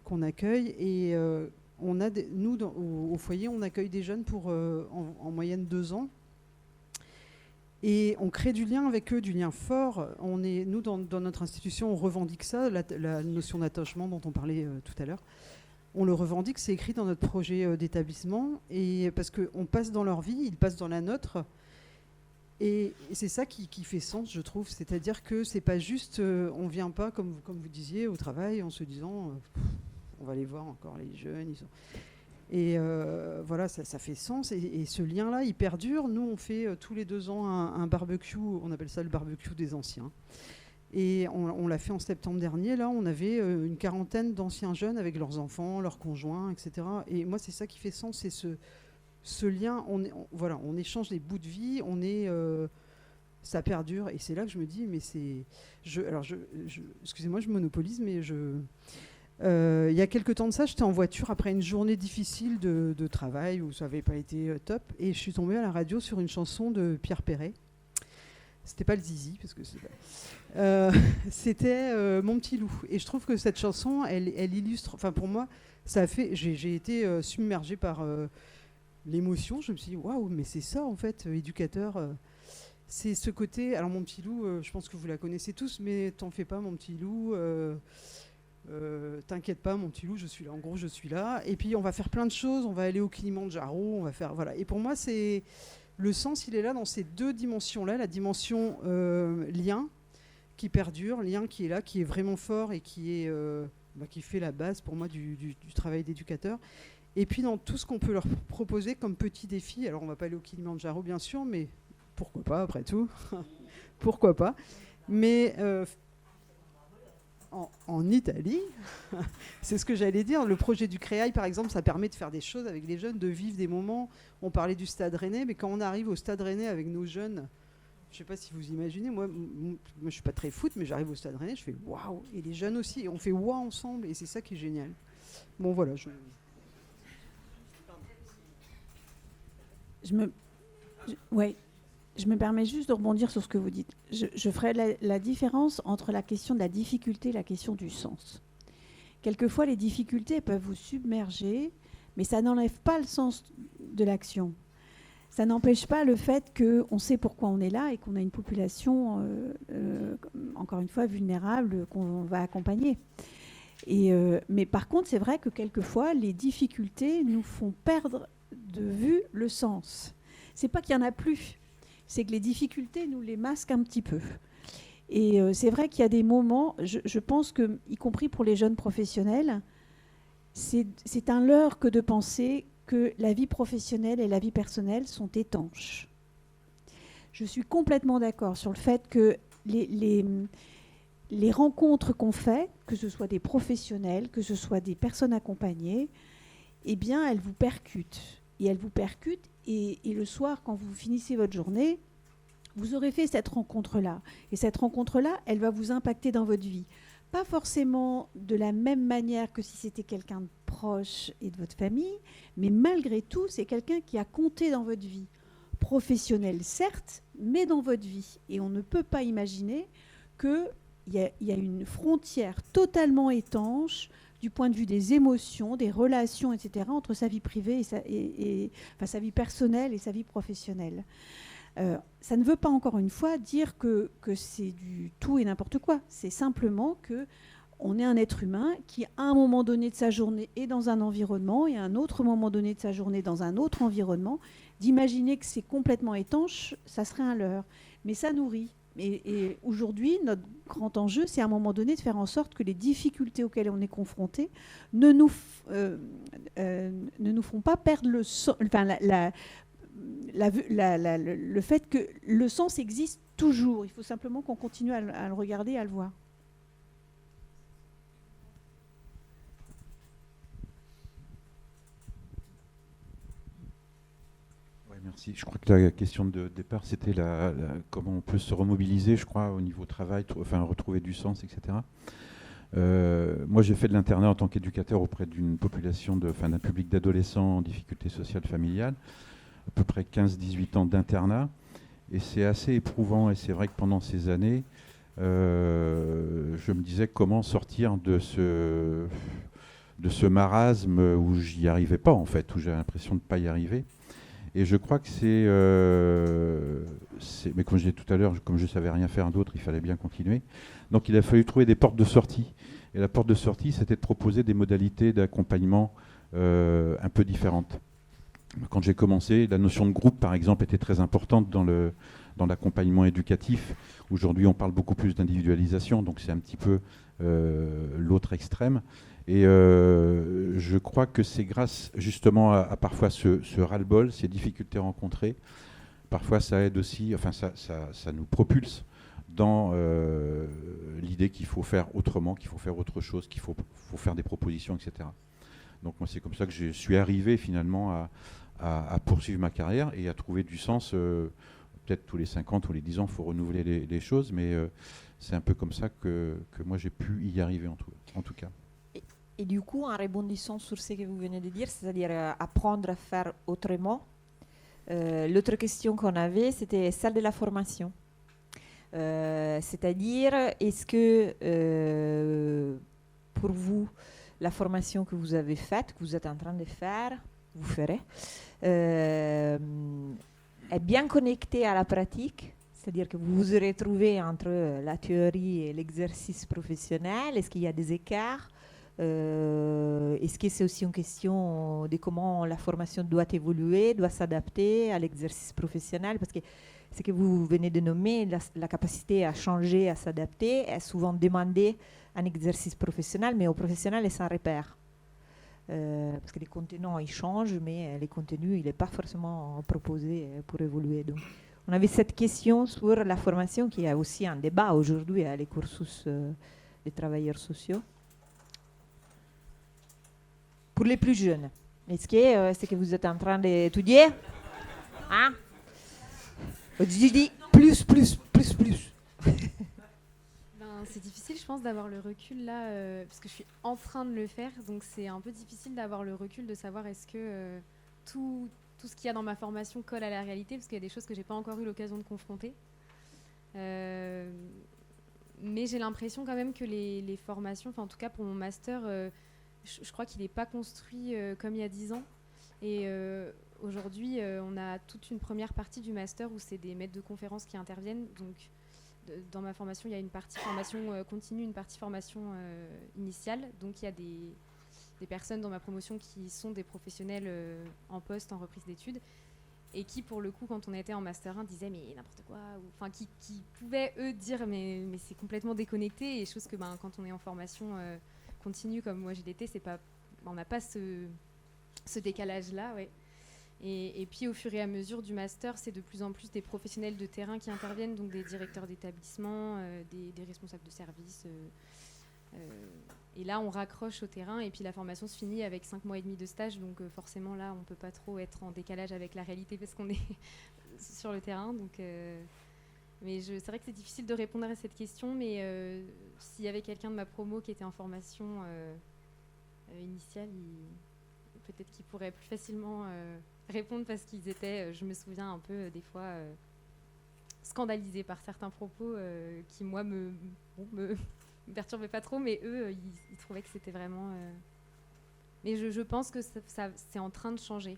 qu'on accueille. Et nous, au foyer, on accueille des jeunes pour en moyenne 2 ans. Et on crée du lien avec eux, du lien fort. Nous, dans notre institution, on revendique ça, la notion d'attachement dont on parlait tout à l'heure. on le revendique, c'est écrit dans notre projet d'établissement, et parce qu'on passe dans leur vie, ils passent dans la nôtre. Et c'est ça qui fait sens, je trouve. C'est-à-dire que c'est pas juste, on vient pas, comme vous disiez, au travail en se disant, on va les voir encore, les jeunes. Et voilà, ça fait sens. Et ce lien-là, il perdure. Nous, on fait tous les 2 ans un barbecue, on appelle ça le barbecue des anciens. Et on l'a fait en septembre dernier. Là, on avait une 40aine d'anciens jeunes avec leurs enfants, leurs conjoints, etc. Et moi, c'est ça qui fait sens, c'est ce lien. Voilà, on échange des bouts de vie, ça perdure. Et c'est là que je me dis, mais c'est... excusez-moi, je monopolise, mais il y a quelques temps de ça, j'étais en voiture après une journée difficile de travail où ça n'avait pas été top. Et je suis tombée à la radio sur une chanson de Pierre Perret. C'était pas le Zizi, parce que c'était Mon petit loup. Et je trouve que cette chanson, elle illustre... Enfin, pour moi, ça a fait... J'ai été submergée par l'émotion. Je me suis dit, waouh, mais c'est ça, en fait, éducateur. C'est ce côté... Alors, Mon petit loup, je pense que vous la connaissez tous, mais t'en fais pas, mon petit loup. T'inquiète pas, mon petit loup, je suis là. En gros, je suis là. Et puis, on va faire plein de choses. On va aller au Kilimandjaro. On va faire... Voilà. Et pour moi, c'est... Le sens, il est là dans ces 2 dimensions-là, la dimension lien qui perdure, lien qui est là, qui est vraiment fort et qui fait la base pour moi du travail d'éducateur. Et puis dans tout ce qu'on peut leur proposer comme petit défi, alors on ne va pas aller au Kilimandjaro bien sûr, mais pourquoi pas après tout, pourquoi pas. Mais en Italie, c'est ce que j'allais dire, le projet du Créail par exemple, ça permet de faire des choses avec les jeunes, de vivre des moments. On parlait du Stade Rennais, mais quand on arrive au Stade Rennais avec nos jeunes, je ne sais pas si vous imaginez, moi je ne suis pas très foot, mais j'arrive au Stade Rennais, je fais waouh, et les jeunes aussi, et on fait waouh ensemble, et c'est ça qui est génial. Bon voilà. Je me permets juste de rebondir sur ce que vous dites. Je ferai la différence entre la question de la difficulté et la question du sens. Quelquefois, les difficultés peuvent vous submerger, mais ça n'enlève pas le sens de l'action. Ça n'empêche pas le fait qu'on sait pourquoi on est là et qu'on a une population, encore une fois, vulnérable, qu'on va accompagner. Mais par contre, c'est vrai que quelquefois, les difficultés nous font perdre de vue le sens. C'est pas qu'il y en a plus, c'est que les difficultés nous les masquent un petit peu. Et c'est vrai qu'il y a des moments, je pense que, y compris pour les jeunes professionnels, c'est un leurre que de penser que la vie professionnelle et la vie personnelle sont étanches. Je suis complètement d'accord sur le fait que les rencontres qu'on fait, que ce soit des professionnels, que ce soit des personnes accompagnées, eh bien, elles vous percutent. Et elles vous percutent, et le soir, quand vous finissez votre journée, vous aurez fait cette rencontre-là. Et cette rencontre-là, elle va vous impacter dans votre vie. Pas forcément de la même manière que si c'était quelqu'un de proche et de votre famille, mais malgré tout, c'est quelqu'un qui a compté dans votre vie. Professionnel, certes, mais dans votre vie. Et on ne peut pas imaginer qu'il y a une frontière totalement étanche du point de vue des émotions, des relations, etc., entre sa vie privée et sa vie personnelle et sa vie professionnelle. Ça ne veut pas, encore une fois, dire que c'est du tout et n'importe quoi. C'est simplement qu'on est un être humain qui, à un moment donné de sa journée, est dans un environnement, et à un autre moment donné de sa journée, dans un autre environnement. D'imaginer que c'est complètement étanche, ça serait un leurre. Mais ça nourrit. Et aujourd'hui, notre grand enjeu, c'est à un moment donné de faire en sorte que les difficultés auxquelles on est confronté ne nous font pas perdre le fait que le sens existe toujours. Il faut simplement qu'on continue à le regarder, à le voir. Merci. Je crois que la question de départ, c'était comment on peut se remobiliser, je crois, au niveau travail, retrouver du sens, etc. Moi, j'ai fait de l'internat en tant qu'éducateur auprès d'une population, d'un public d'adolescents en difficulté sociale familiale, à peu près 15-18 ans d'internat. Et c'est assez éprouvant, et c'est vrai que pendant ces années, je me disais comment sortir de ce marasme où j'y arrivais pas, en fait, où j'ai l'impression de ne pas y arriver. Et je crois que mais comme je disais tout à l'heure, comme je ne savais rien faire d'autre, il fallait bien continuer. Donc il a fallu trouver des portes de sortie. Et la porte de sortie, c'était de proposer des modalités d'accompagnement un peu différentes. Quand j'ai commencé, la notion de groupe, par exemple, était très importante dans l'accompagnement éducatif. Aujourd'hui, on parle beaucoup plus d'individualisation, donc c'est un petit peu l'autre extrême. Et je crois que c'est grâce justement à parfois ce ras-le-bol, ces difficultés rencontrées. Parfois, ça aide aussi, enfin, ça nous propulse dans l'idée qu'il faut faire autrement, qu'il faut faire autre chose, qu'il faut faire des propositions, etc. Donc moi, c'est comme ça que je suis arrivé finalement à poursuivre ma carrière et à trouver du sens. Peut-être tous les 5 ans, tous les 10 ans, il faut renouveler les choses, mais c'est un peu comme ça que moi j'ai pu y arriver en tout cas. Et du coup, en rebondissant sur ce que vous venez de dire, c'est-à-dire apprendre à faire autrement, l'autre question qu'on avait, c'était celle de la formation. C'est-à-dire, est-ce que pour vous, la formation que vous avez faite, que vous êtes en train de faire, vous ferez, est bien connectée à la pratique? C'est-à-dire que vous vous retrouvez entre la théorie et l'exercice professionnel? Est-ce qu'il y a des écarts? Est-ce que c'est aussi une question de comment la formation doit évoluer, doit s'adapter à l'exercice professionnel? Parce que ce que vous venez de nommer, la capacité à changer, à s'adapter, est souvent demandée en exercice professionnel, mais au professionnel, elle s'en repère. Parce que les contenants, ils changent, mais les contenus, il n'est pas forcément proposé pour évoluer. Donc, on avait cette question sur la formation qui est aussi un débat aujourd'hui à les cursus des travailleurs sociaux. Pour les plus jeunes, est-ce que c'est que vous êtes en train d'étudier? Hein? Je dis plus. C'est difficile, je pense, d'avoir le recul là, parce que je suis en train de le faire, donc c'est un peu difficile d'avoir le recul de savoir est-ce que tout ce qu'il y a dans ma formation colle à la réalité, parce qu'il y a des choses que j'ai pas encore eu l'occasion de confronter. Mais j'ai l'impression quand même que les formations, enfin en tout cas pour mon master, je crois qu'il n'est pas construit comme il y a 10 ans. Et aujourd'hui, on a toute une première partie du master où c'est des maîtres de conférences qui interviennent. Donc, dans ma formation, il y a une partie formation continue, une partie formation initiale. Donc, il y a des personnes dans ma promotion qui sont des professionnels en poste, en reprise d'études, et qui, pour le coup, quand on était en master 1, disaient mais n'importe quoi, enfin qui pouvaient, eux, dire mais c'est complètement déconnecté, et chose que quand on est en formation continue, comme moi j'ai l'été, on n'a pas ce décalage-là, ouais. Et puis au fur et à mesure du master, c'est de plus en plus des professionnels de terrain qui interviennent, donc des directeurs d'établissement, des responsables de service. Et là, on raccroche au terrain, et puis la formation se finit avec 5 mois et demi de stage, donc forcément là, on ne peut pas trop être en décalage avec la réalité parce qu'on est sur le terrain. Donc, mais c'est vrai que c'est difficile de répondre à cette question, mais s'il y avait quelqu'un de ma promo qui était en formation initiale, peut-être qu'il pourrait plus facilement répondre, parce qu'ils étaient, je me souviens un peu des fois, scandalisés par certains propos qui, moi, me perturbaient pas trop, mais eux, ils trouvaient que c'était vraiment... Mais je pense que ça c'est en train de changer.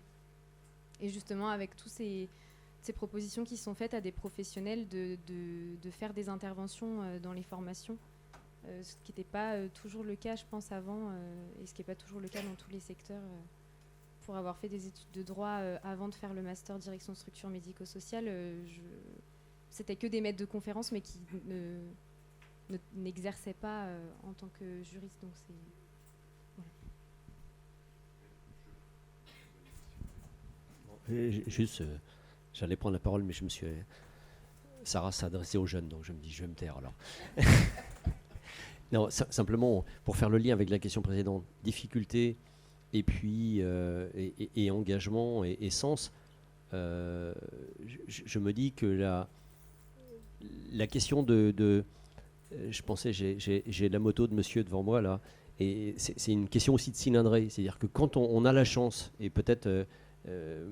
Et justement, avec tous ces propositions qui sont faites à des professionnels de faire des interventions dans les formations, ce qui n'était pas toujours le cas, je pense, avant, et ce qui n'est pas toujours le cas dans tous les secteurs. Pour avoir fait des études de droit avant de faire le master direction structure médico-sociale, c'était que des maîtres de conférences, mais qui n'exerçaient pas en tant que juriste. Donc c'est... Voilà. Juste, j'allais prendre la parole, mais je me suis... Sarah s'est adressée aux jeunes, donc je me dis, je vais me taire alors. Non, simplement, pour faire le lien avec la question précédente, difficulté, et puis et engagement et sens, je me dis que la question de je pensais, j'ai la moto de monsieur devant moi là, et c'est une question aussi de cylindrée, c'est-à-dire que quand on a la chance, et peut-être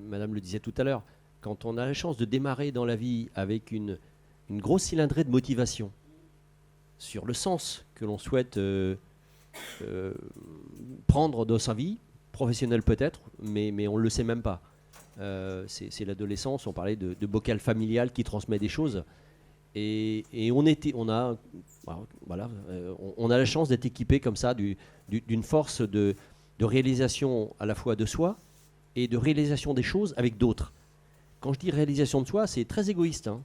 madame le disait tout à l'heure, quand on a la chance de démarrer dans la vie avec une grosse cylindrée de motivation sur le sens que l'on souhaite prendre dans sa vie, professionnelle peut-être, mais on ne le sait même pas. C'est l'adolescence, on parlait de bocal familial qui transmet des choses. Et on a la chance d'être équipé comme ça d'une force de réalisation à la fois de soi et de réalisation des choses avec d'autres. Quand je dis réalisation de soi, c'est très égoïste. Hein.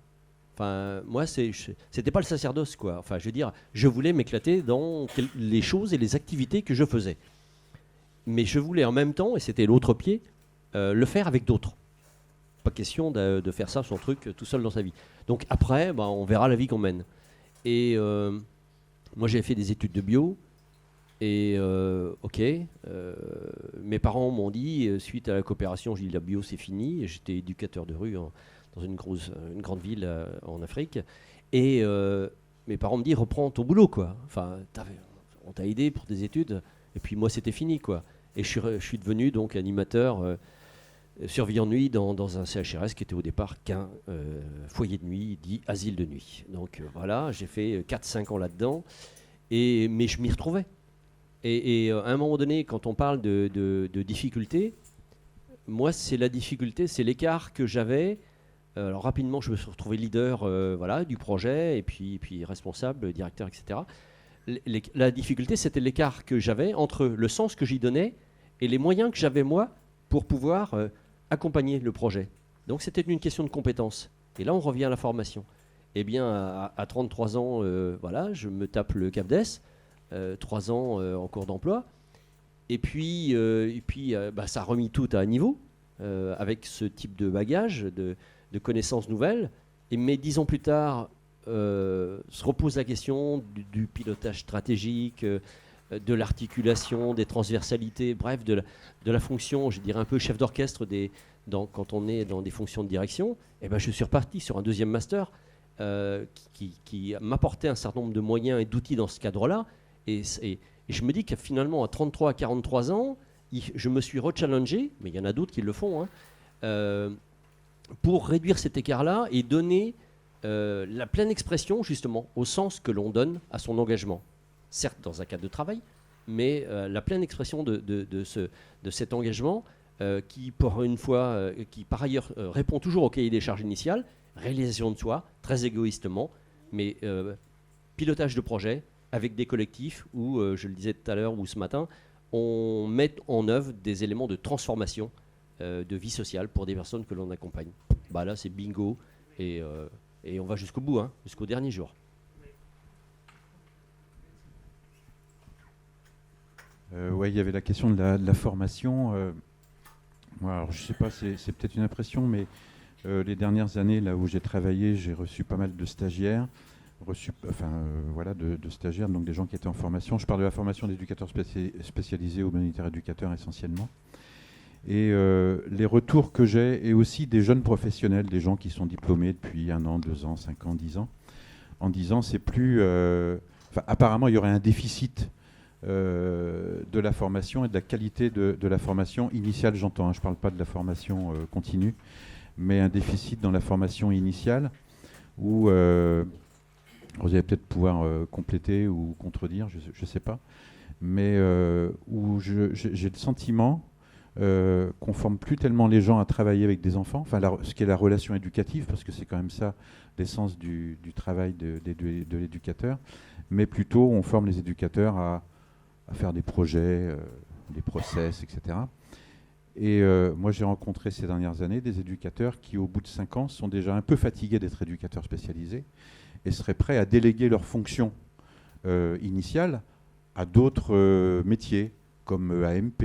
Enfin, moi, c'était pas le sacerdoce, quoi. Enfin, je veux dire, je voulais m'éclater dans les choses et les activités que je faisais. Mais je voulais en même temps, et c'était l'autre pied, le faire avec d'autres. Pas question de faire ça, son truc, tout seul dans sa vie. Donc après, on verra la vie qu'on mène. Et moi, j'ai fait des études de bio. Et mes parents m'ont dit, suite à la coopération, j'ai dit la bio c'est fini. J'étais éducateur de rue dans une grande ville en Afrique. Et mes parents me disent, reprends ton boulot, quoi. Enfin, on t'a aidé pour tes études. Et puis moi, c'était fini, quoi. Et je suis devenu donc animateur surveillant de nuit dans un CHRS qui était au départ qu'un foyer de nuit, dit asile de nuit. Donc voilà, j'ai fait 4-5 ans là-dedans. Mais je m'y retrouvais. Et à un moment donné, quand on parle de difficultés, moi, c'est la difficulté, c'est l'écart que j'avais. Alors rapidement, je me suis retrouvé leader du projet, et puis responsable, directeur, etc. La difficulté, c'était l'écart que j'avais entre le sens que j'y donnais et les moyens que j'avais, moi, pour pouvoir accompagner le projet. Donc c'était une question de compétence. Et là, on revient à la formation. Eh bien, à 33 ans, je me tape le CAPDES. 3 ans en cours d'emploi, et puis ça a remis tout à niveau avec ce type de bagage, de connaissances nouvelles. Mais 10 ans plus tard, se repose la question du pilotage stratégique, de l'articulation, des transversalités, bref, de la fonction, je dirais un peu chef d'orchestre quand on est dans des fonctions de direction. Et je suis reparti sur un deuxième master qui m'apportait un certain nombre de moyens et d'outils dans ce cadre-là. Et je me dis que finalement, à 33 à 43 ans, je me suis rechallengé, mais il y en a d'autres qui le font, pour réduire cet écart-là et donner la pleine expression, justement, au sens que l'on donne à son engagement. Certes, dans un cadre de travail, mais la pleine expression de cet engagement qui, qui par ailleurs répond toujours au cahier des charges initial, réalisation de soi, très égoïstement, mais pilotage de projet, avec des collectifs où, je le disais tout à l'heure ou ce matin, on met en œuvre des éléments de transformation de vie sociale pour des personnes que l'on accompagne. Là, c'est bingo, et on va jusqu'au bout, jusqu'au dernier jour. Il y avait la question de la formation. Alors, je ne sais pas, c'est peut-être une impression, mais les dernières années, là où j'ai travaillé, j'ai reçu pas mal de stagiaires. De stagiaires, donc des gens qui étaient en formation. Je parle de la formation d'éducateurs spécialisés, humanitaires éducateurs essentiellement. Et les retours que j'ai, et aussi des jeunes professionnels, des gens qui sont diplômés depuis 1 an, 2 ans, 5 ans, 10 ans, en disant c'est plus... apparemment, il y aurait un déficit de la formation et de la qualité de la formation initiale, j'entends. Je ne parle pas de la formation continue, mais un déficit dans la formation initiale où... vous allez peut-être pouvoir compléter ou contredire, je ne sais pas, mais où j'ai le sentiment qu'on ne forme plus tellement les gens à travailler avec des enfants, ce qui est la relation éducative, parce que c'est quand même ça l'essence du travail de l'éducateur, mais plutôt on forme les éducateurs à faire des projets, des process, etc. Et moi j'ai rencontré ces dernières années des éducateurs qui, au bout de 5 ans, sont déjà un peu fatigués d'être éducateurs spécialisés, et seraient prêts à déléguer leurs fonctions initiales à d'autres métiers, comme AMP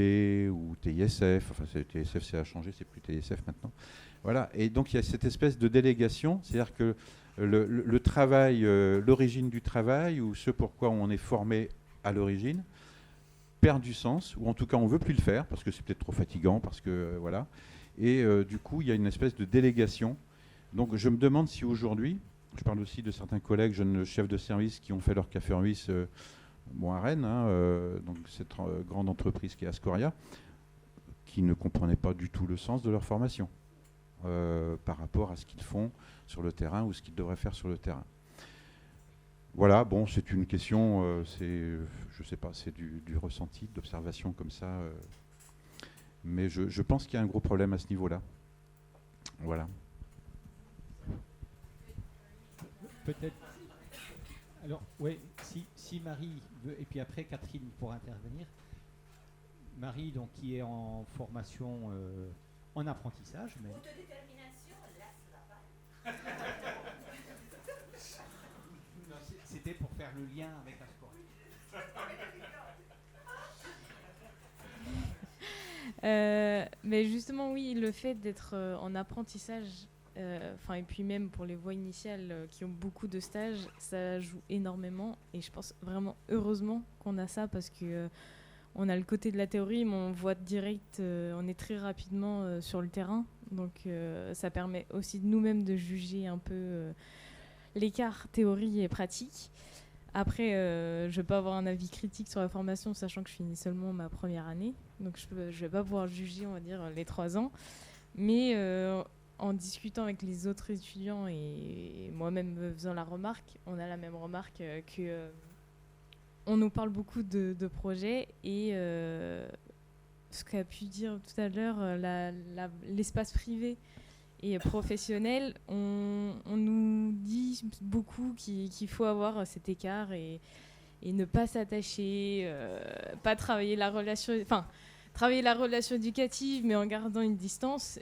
ou TISF. Enfin, TISF, ça a changé, c'est plus TISF maintenant. Voilà. Et donc, il y a cette espèce de délégation, c'est-à-dire que le travail, l'origine du travail, ou ce pourquoi on est formé à l'origine, perd du sens, ou en tout cas, on ne veut plus le faire, parce que c'est peut-être trop fatigant, parce que, voilà. Et du coup, il y a une espèce de délégation. Donc, je me demande si aujourd'hui... Je parle aussi de certains collègues, jeunes chefs de service qui ont fait leur café ruisse à Rennes, donc cette grande entreprise qui est Ascoria, qui ne comprenaient pas du tout le sens de leur formation par rapport à ce qu'ils font sur le terrain ou ce qu'ils devraient faire sur le terrain. Voilà, bon, c'est une question, je ne sais pas, c'est du ressenti, d'observation comme ça, mais je pense qu'il y a un gros problème à ce niveau-là. Voilà. peut-être. Alors, oui, si Marie veut, et puis après Catherine pourra intervenir. Marie, donc, qui est en formation en apprentissage. Mais... Non, c'était pour faire le lien avec la sport. Mais justement, oui, le fait d'être en apprentissage, et puis même pour les voies initiales qui ont beaucoup de stages, ça joue énormément. Et je pense vraiment heureusement qu'on a ça parce que on a le côté de la théorie, mais on voit direct, on est très rapidement sur le terrain. Donc ça permet aussi de nous-mêmes de juger un peu l'écart théorie et pratique. Après, je ne vais pas avoir un avis critique sur la formation, sachant que je finis seulement ma première année. Donc, je ne vais pas pouvoir juger, on va dire, les 3 ans. Mais en discutant avec les autres étudiants et moi-même me faisant la remarque, on a la même remarque que on nous parle beaucoup de projets. Et ce qu'a pu dire tout à l'heure, l'espace privé et professionnel, on nous dit beaucoup qu'il faut avoir cet écart et ne pas s'attacher, pas travailler la relation, travailler la relation éducative, mais en gardant une distance.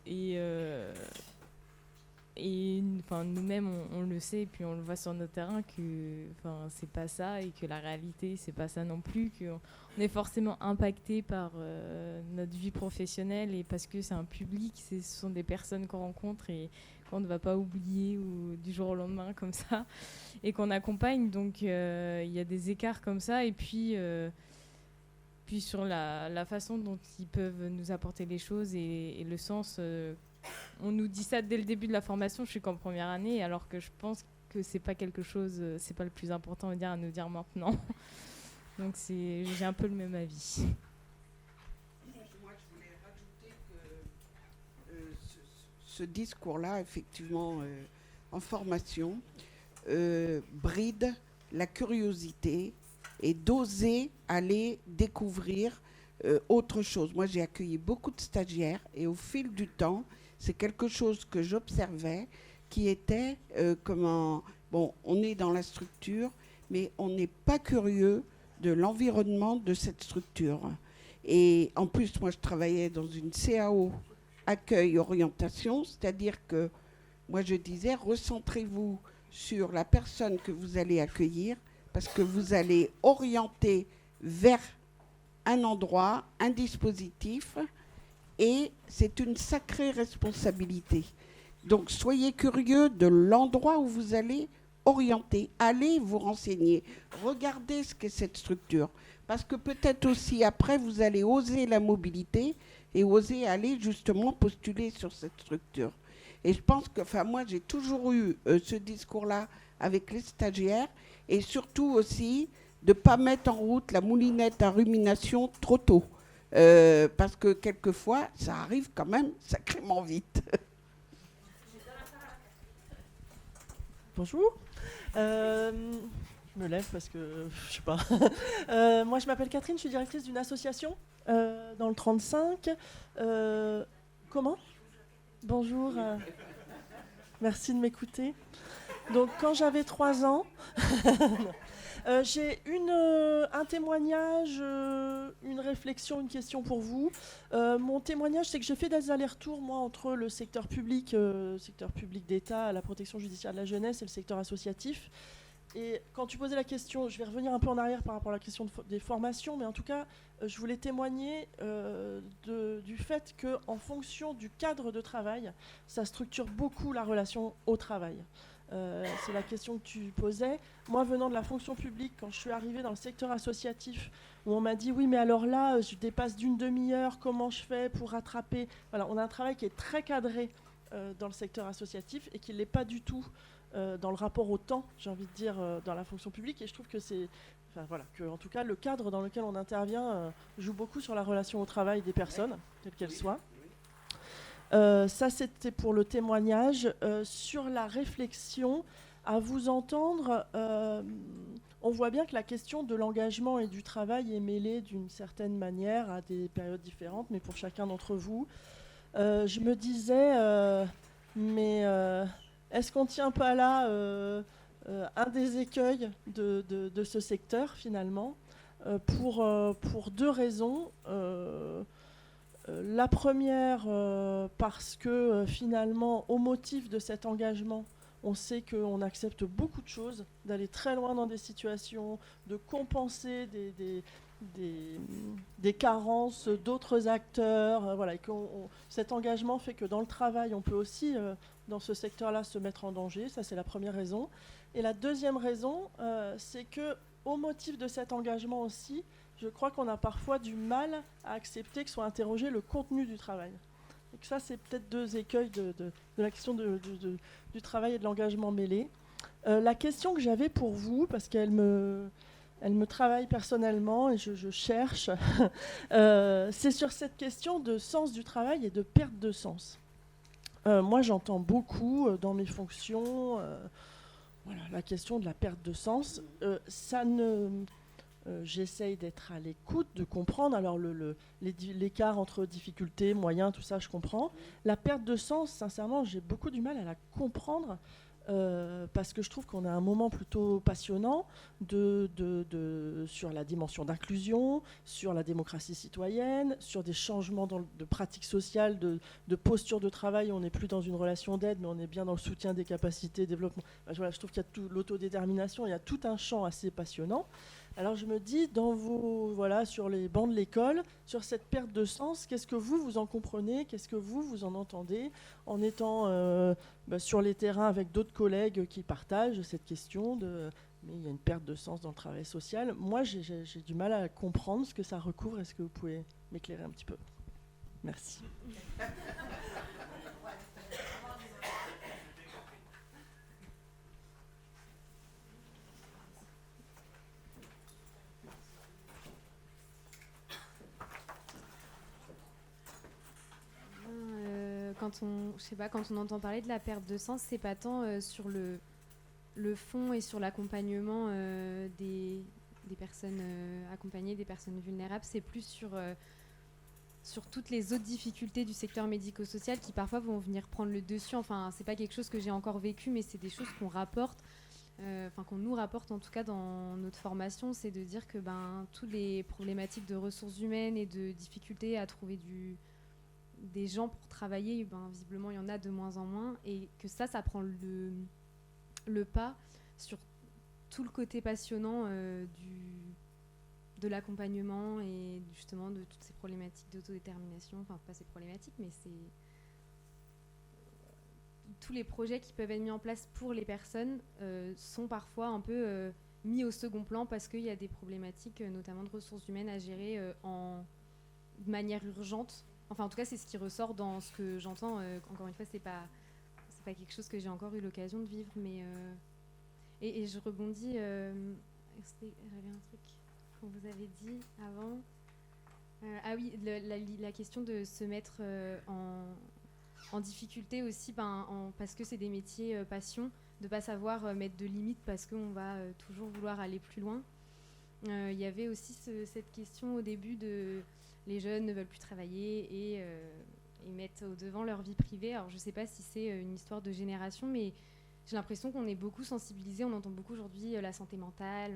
Et nous-mêmes, on le sait, et puis on le voit sur nos terrains, que c'est pas ça, et que la réalité, c'est pas ça non plus, qu'on est forcément impacté par notre vie professionnelle, et parce que c'est un public, ce sont des personnes qu'on rencontre et qu'on ne va pas oublier du jour au lendemain comme ça, et qu'on accompagne. Donc il y a des écarts comme ça, et puis sur la façon dont ils peuvent nous apporter les choses et le sens. On nous dit ça dès le début de la formation, je suis qu'en première année, alors que je pense que c'est pas quelque chose, c'est pas le plus important à nous dire maintenant. Donc j'ai un peu le même avis. Moi, je voulais rajouter que ce discours-là, effectivement, en formation, bride la curiosité et d'oser aller découvrir autre chose. Moi, j'ai accueilli beaucoup de stagiaires et au fil du temps, c'est quelque chose que j'observais qui était on est dans la structure, mais on n'est pas curieux de l'environnement de cette structure. Et en plus, moi, je travaillais dans une CAO accueil orientation, c'est-à-dire que moi, je disais, recentrez-vous sur la personne que vous allez accueillir parce que vous allez orienter vers un endroit, un dispositif, et c'est une sacrée responsabilité. Donc, soyez curieux de l'endroit où vous allez orienter. Allez vous renseigner. Regardez ce qu'est cette structure. Parce que peut-être aussi, après, vous allez oser la mobilité et oser aller justement postuler sur cette structure. Et je pense que, moi, j'ai toujours eu ce discours-là avec les stagiaires et surtout aussi de ne pas mettre en route la moulinette à rumination trop tôt. Parce que quelquefois, ça arrive quand même sacrément vite. Bonjour. Je me lève parce que je sais pas. Moi, je m'appelle Catherine, je suis directrice d'une association dans le 35. Comment ? Bonjour. Merci de m'écouter. Donc, quand j'avais 3 ans, j'ai un témoignage, une réflexion, une question pour vous. Mon témoignage, c'est que j'ai fait des allers-retours, moi, entre le secteur public d'État, la protection judiciaire de la jeunesse et le secteur associatif. Et quand tu posais la question, je vais revenir un peu en arrière par rapport à la question des formations, mais en tout cas, je voulais témoigner du fait qu'en fonction du cadre de travail, ça structure beaucoup la relation au travail. C'est la question que tu posais. Moi, venant de la fonction publique, quand je suis arrivée dans le secteur associatif, où on m'a dit « oui, mais alors là, je dépasse d'une demi-heure, comment je fais pour rattraper ?» Voilà, on a un travail qui est très cadré dans le secteur associatif et qui ne l'est pas du tout dans le rapport au temps, j'ai envie de dire, dans la fonction publique. Et je trouve que en tout cas, le cadre dans lequel on intervient joue beaucoup sur la relation au travail des personnes, quelle qu'elle soit. Ça, c'était pour le témoignage. Sur la réflexion, à vous entendre, on voit bien que la question de l'engagement et du travail est mêlée d'une certaine manière à des périodes différentes, mais pour chacun d'entre vous. Je me disais, mais est-ce qu'on ne tient pas là un des écueils de ce secteur, finalement, pour deux raisons. La première, parce que finalement, au motif de cet engagement, on sait qu'on accepte beaucoup de choses, d'aller très loin dans des situations, de compenser des carences d'autres acteurs. Voilà, et cet engagement fait que dans le travail, on peut aussi, dans ce secteur-là, se mettre en danger. Ça, c'est la première raison. Et la deuxième raison, c'est que au motif de cet engagement aussi, je crois qu'on a parfois du mal à accepter que soit interrogé le contenu du travail. Et que ça, c'est peut-être deux écueils de la question du travail et de l'engagement mêlé. La question que j'avais pour vous, parce qu'elle me travaille personnellement et je cherche, c'est sur cette question de sens du travail et de perte de sens. Moi, j'entends beaucoup dans mes fonctions la question de la perte de sens. J'essaye d'être à l'écoute, de comprendre. Alors l'écart entre difficultés, moyens, tout ça, je comprends. La perte de sens, sincèrement, j'ai beaucoup du mal à la comprendre parce que je trouve qu'on a un moment plutôt passionnant sur la dimension d'inclusion, sur la démocratie citoyenne, sur des changements de pratiques sociales, de posture de travail. On n'est plus dans une relation d'aide, mais on est bien dans le soutien des capacités, développement. Je trouve qu'il y a l'autodétermination, il y a tout un champ assez passionnant. Alors je me dis, sur les bancs de l'école, sur cette perte de sens, qu'est-ce que vous en comprenez? Qu'est-ce que vous en entendez en étant sur les terrains avec d'autres collègues qui partagent cette question mais il y a une perte de sens dans le travail social. Moi, j'ai du mal à comprendre ce que ça recouvre. Est-ce que vous pouvez m'éclairer un petit peu? Merci. Quand on entend parler de la perte de sens, c'est pas tant sur le fond et sur l'accompagnement des personnes accompagnées, des personnes vulnérables, c'est plus sur toutes les autres difficultés du secteur médico-social qui parfois vont venir prendre le dessus. Enfin, c'est pas quelque chose que j'ai encore vécu, mais c'est des choses qu'on rapporte, qu'on nous rapporte en tout cas dans notre formation, c'est de dire que toutes les problématiques de ressources humaines et de difficultés à trouver des gens pour travailler, visiblement il y en a de moins en moins, et que ça prend le pas sur tout le côté passionnant de l'accompagnement et justement de toutes ces problématiques d'autodétermination, enfin pas ces problématiques, mais c'est tous les projets qui peuvent être mis en place pour les personnes sont parfois un peu mis au second plan parce qu'il y a des problématiques, notamment de ressources humaines à gérer de manière urgente. Enfin, en tout cas, c'est ce qui ressort dans ce que j'entends. Encore une fois, c'est pas quelque chose que j'ai encore eu l'occasion de vivre, mais et je rebondis. J'avais un truc qu'on vous avait dit avant. Ah oui, la question de se mettre en difficulté aussi, parce que c'est des métiers passion, de pas savoir mettre de limites parce qu'on va toujours vouloir aller plus loin. Il y avait aussi cette question au début de les jeunes ne veulent plus travailler et mettent au devant leur vie privée. Alors je ne sais pas si c'est une histoire de génération, mais j'ai l'impression qu'on est beaucoup sensibilisés. On entend beaucoup aujourd'hui la santé mentale,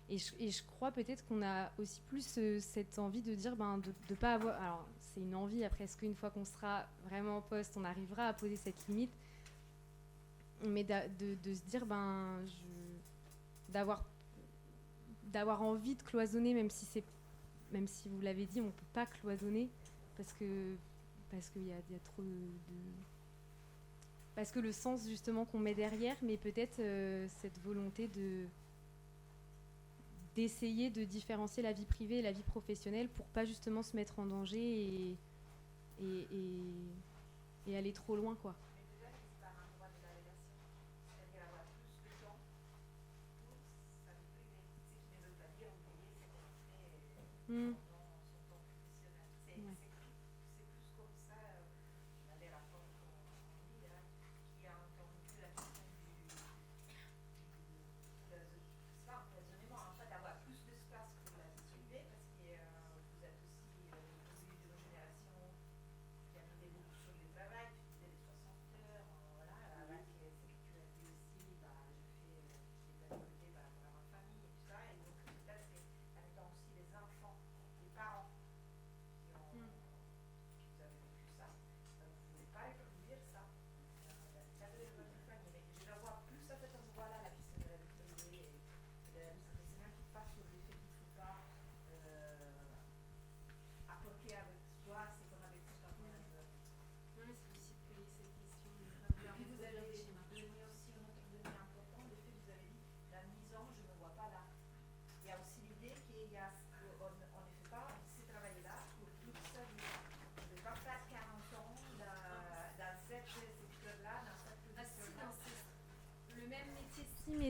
et je crois peut-être qu'on a aussi plus cette envie de dire de pas avoir. Alors c'est une envie, après est-ce qu'une fois qu'on sera vraiment en poste, on arrivera à poser cette limite, mais de se dire d'avoir envie de cloisonner, même si vous l'avez dit, on ne peut pas cloisonner parce qu'il y a trop parce que le sens justement qu'on met derrière, mais peut-être cette volonté d'essayer de différencier la vie privée et la vie professionnelle pour pas justement se mettre en danger et aller trop loin, quoi. Mmh.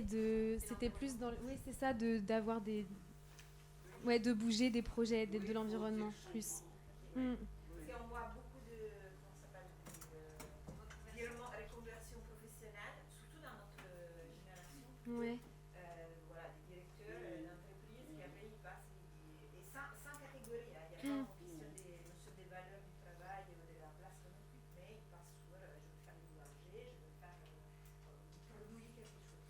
et c'était plus dans, oui, c'est ça, d'avoir de bouger des projets, de l'environnement plus. On voit beaucoup de reconversion professionnelle, surtout dans notre génération. Ouais. Voilà, des directeurs d'entreprise qui après ils passent et sans catégorie. Il n'y a pas en question des valeurs du travail ou de la place qu'on occupe, mais ils passent sur je veux faire du boulanger, je veux faire produire quelque chose.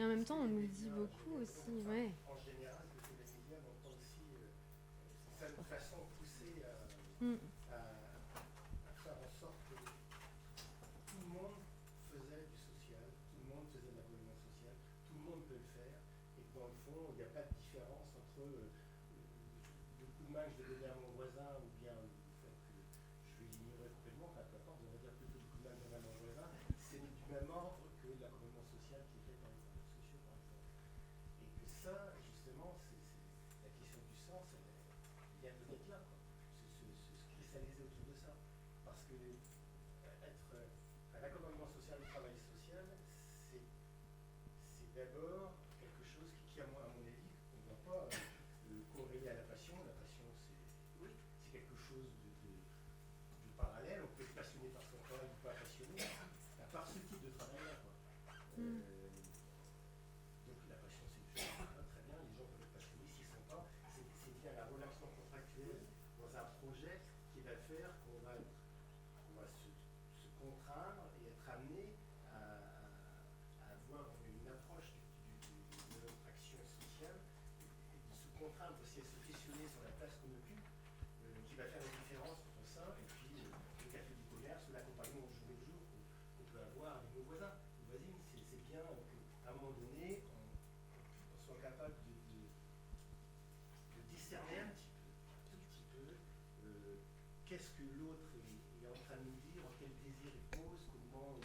Et en même temps, on nous dit beaucoup aussi, ouais. En général, ce que les médias n'ont pas aussi, c'est ça une façon poussée à faire en sorte que tout le monde faisait du social, tout le monde faisait de l'accompagnement social, tout le monde peut le faire, et que dans le fond, il n'y a pas de différence entre le coup de main que je vais donner à mon voisin ou bien le fait que je vais l'ignorer complètement, enfin peu importe, on va dire plutôt le coup de main que je donne à mon voisin, c'est du même ordre que l'accompagnement social qui est fait par les services sociaux, par exemple. Et que ça, justement, la question du sens, elle vient peut-être là, quoi. Se cristalliser autour de ça. Parce que l'accompagnement social, le travail social, c'est d'abord quelque chose qui à mon avis, on ne va pas corréler à la passion. La passion, c'est quelque chose de parallèle. On peut être passionné par son travail ou pas passionné, par ce type de travail-là, quoi. Donc la passion, c'est une chose très bien, les gens peuvent être passionnés s'ils ne sont pas. C'est bien la relation contractuelle dans un projet qui va faire qu'on va se contraindre et être amené à avoir une approche de notre action sociale, et de se contraindre aussi à se questionner sur la place qu'on occupe, qui va faire la différence entre ça et puis le café du commerce, l'accompagnement au jour le jour qu'on peut avoir avec nos voisins, nos voisines. C'est bien qu'à un moment donné, on soit capable de discerner un tout petit peu, qu'est-ce que l'autre est en train de nous dire, quel désir il pose, comment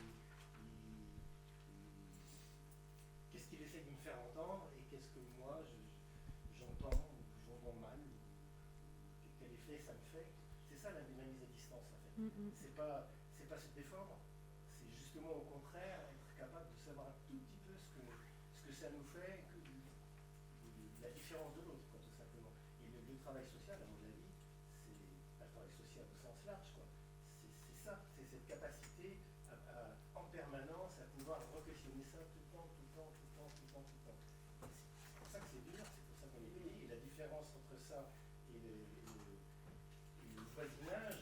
qu'est-ce qu'il essaie de me faire entendre et qu'est-ce que moi j'entends ou j'entends mal, ou quel effet ça me fait. C'est ça la mise à distance en fait. C'est pas se défendre, c'est justement au contraire être capable de savoir un tout petit peu ce que ça nous fait, la différence de l'autre, tout simplement. Et le travail social, à mon avis, c'est le travail social au sens large, quoi. C'est ça, c'est cette capacité en permanence à pouvoir re-questionner ça tout le temps. C'est pour ça que c'est dur, c'est pour ça qu'on est payé. Et la différence entre ça et le voisinage,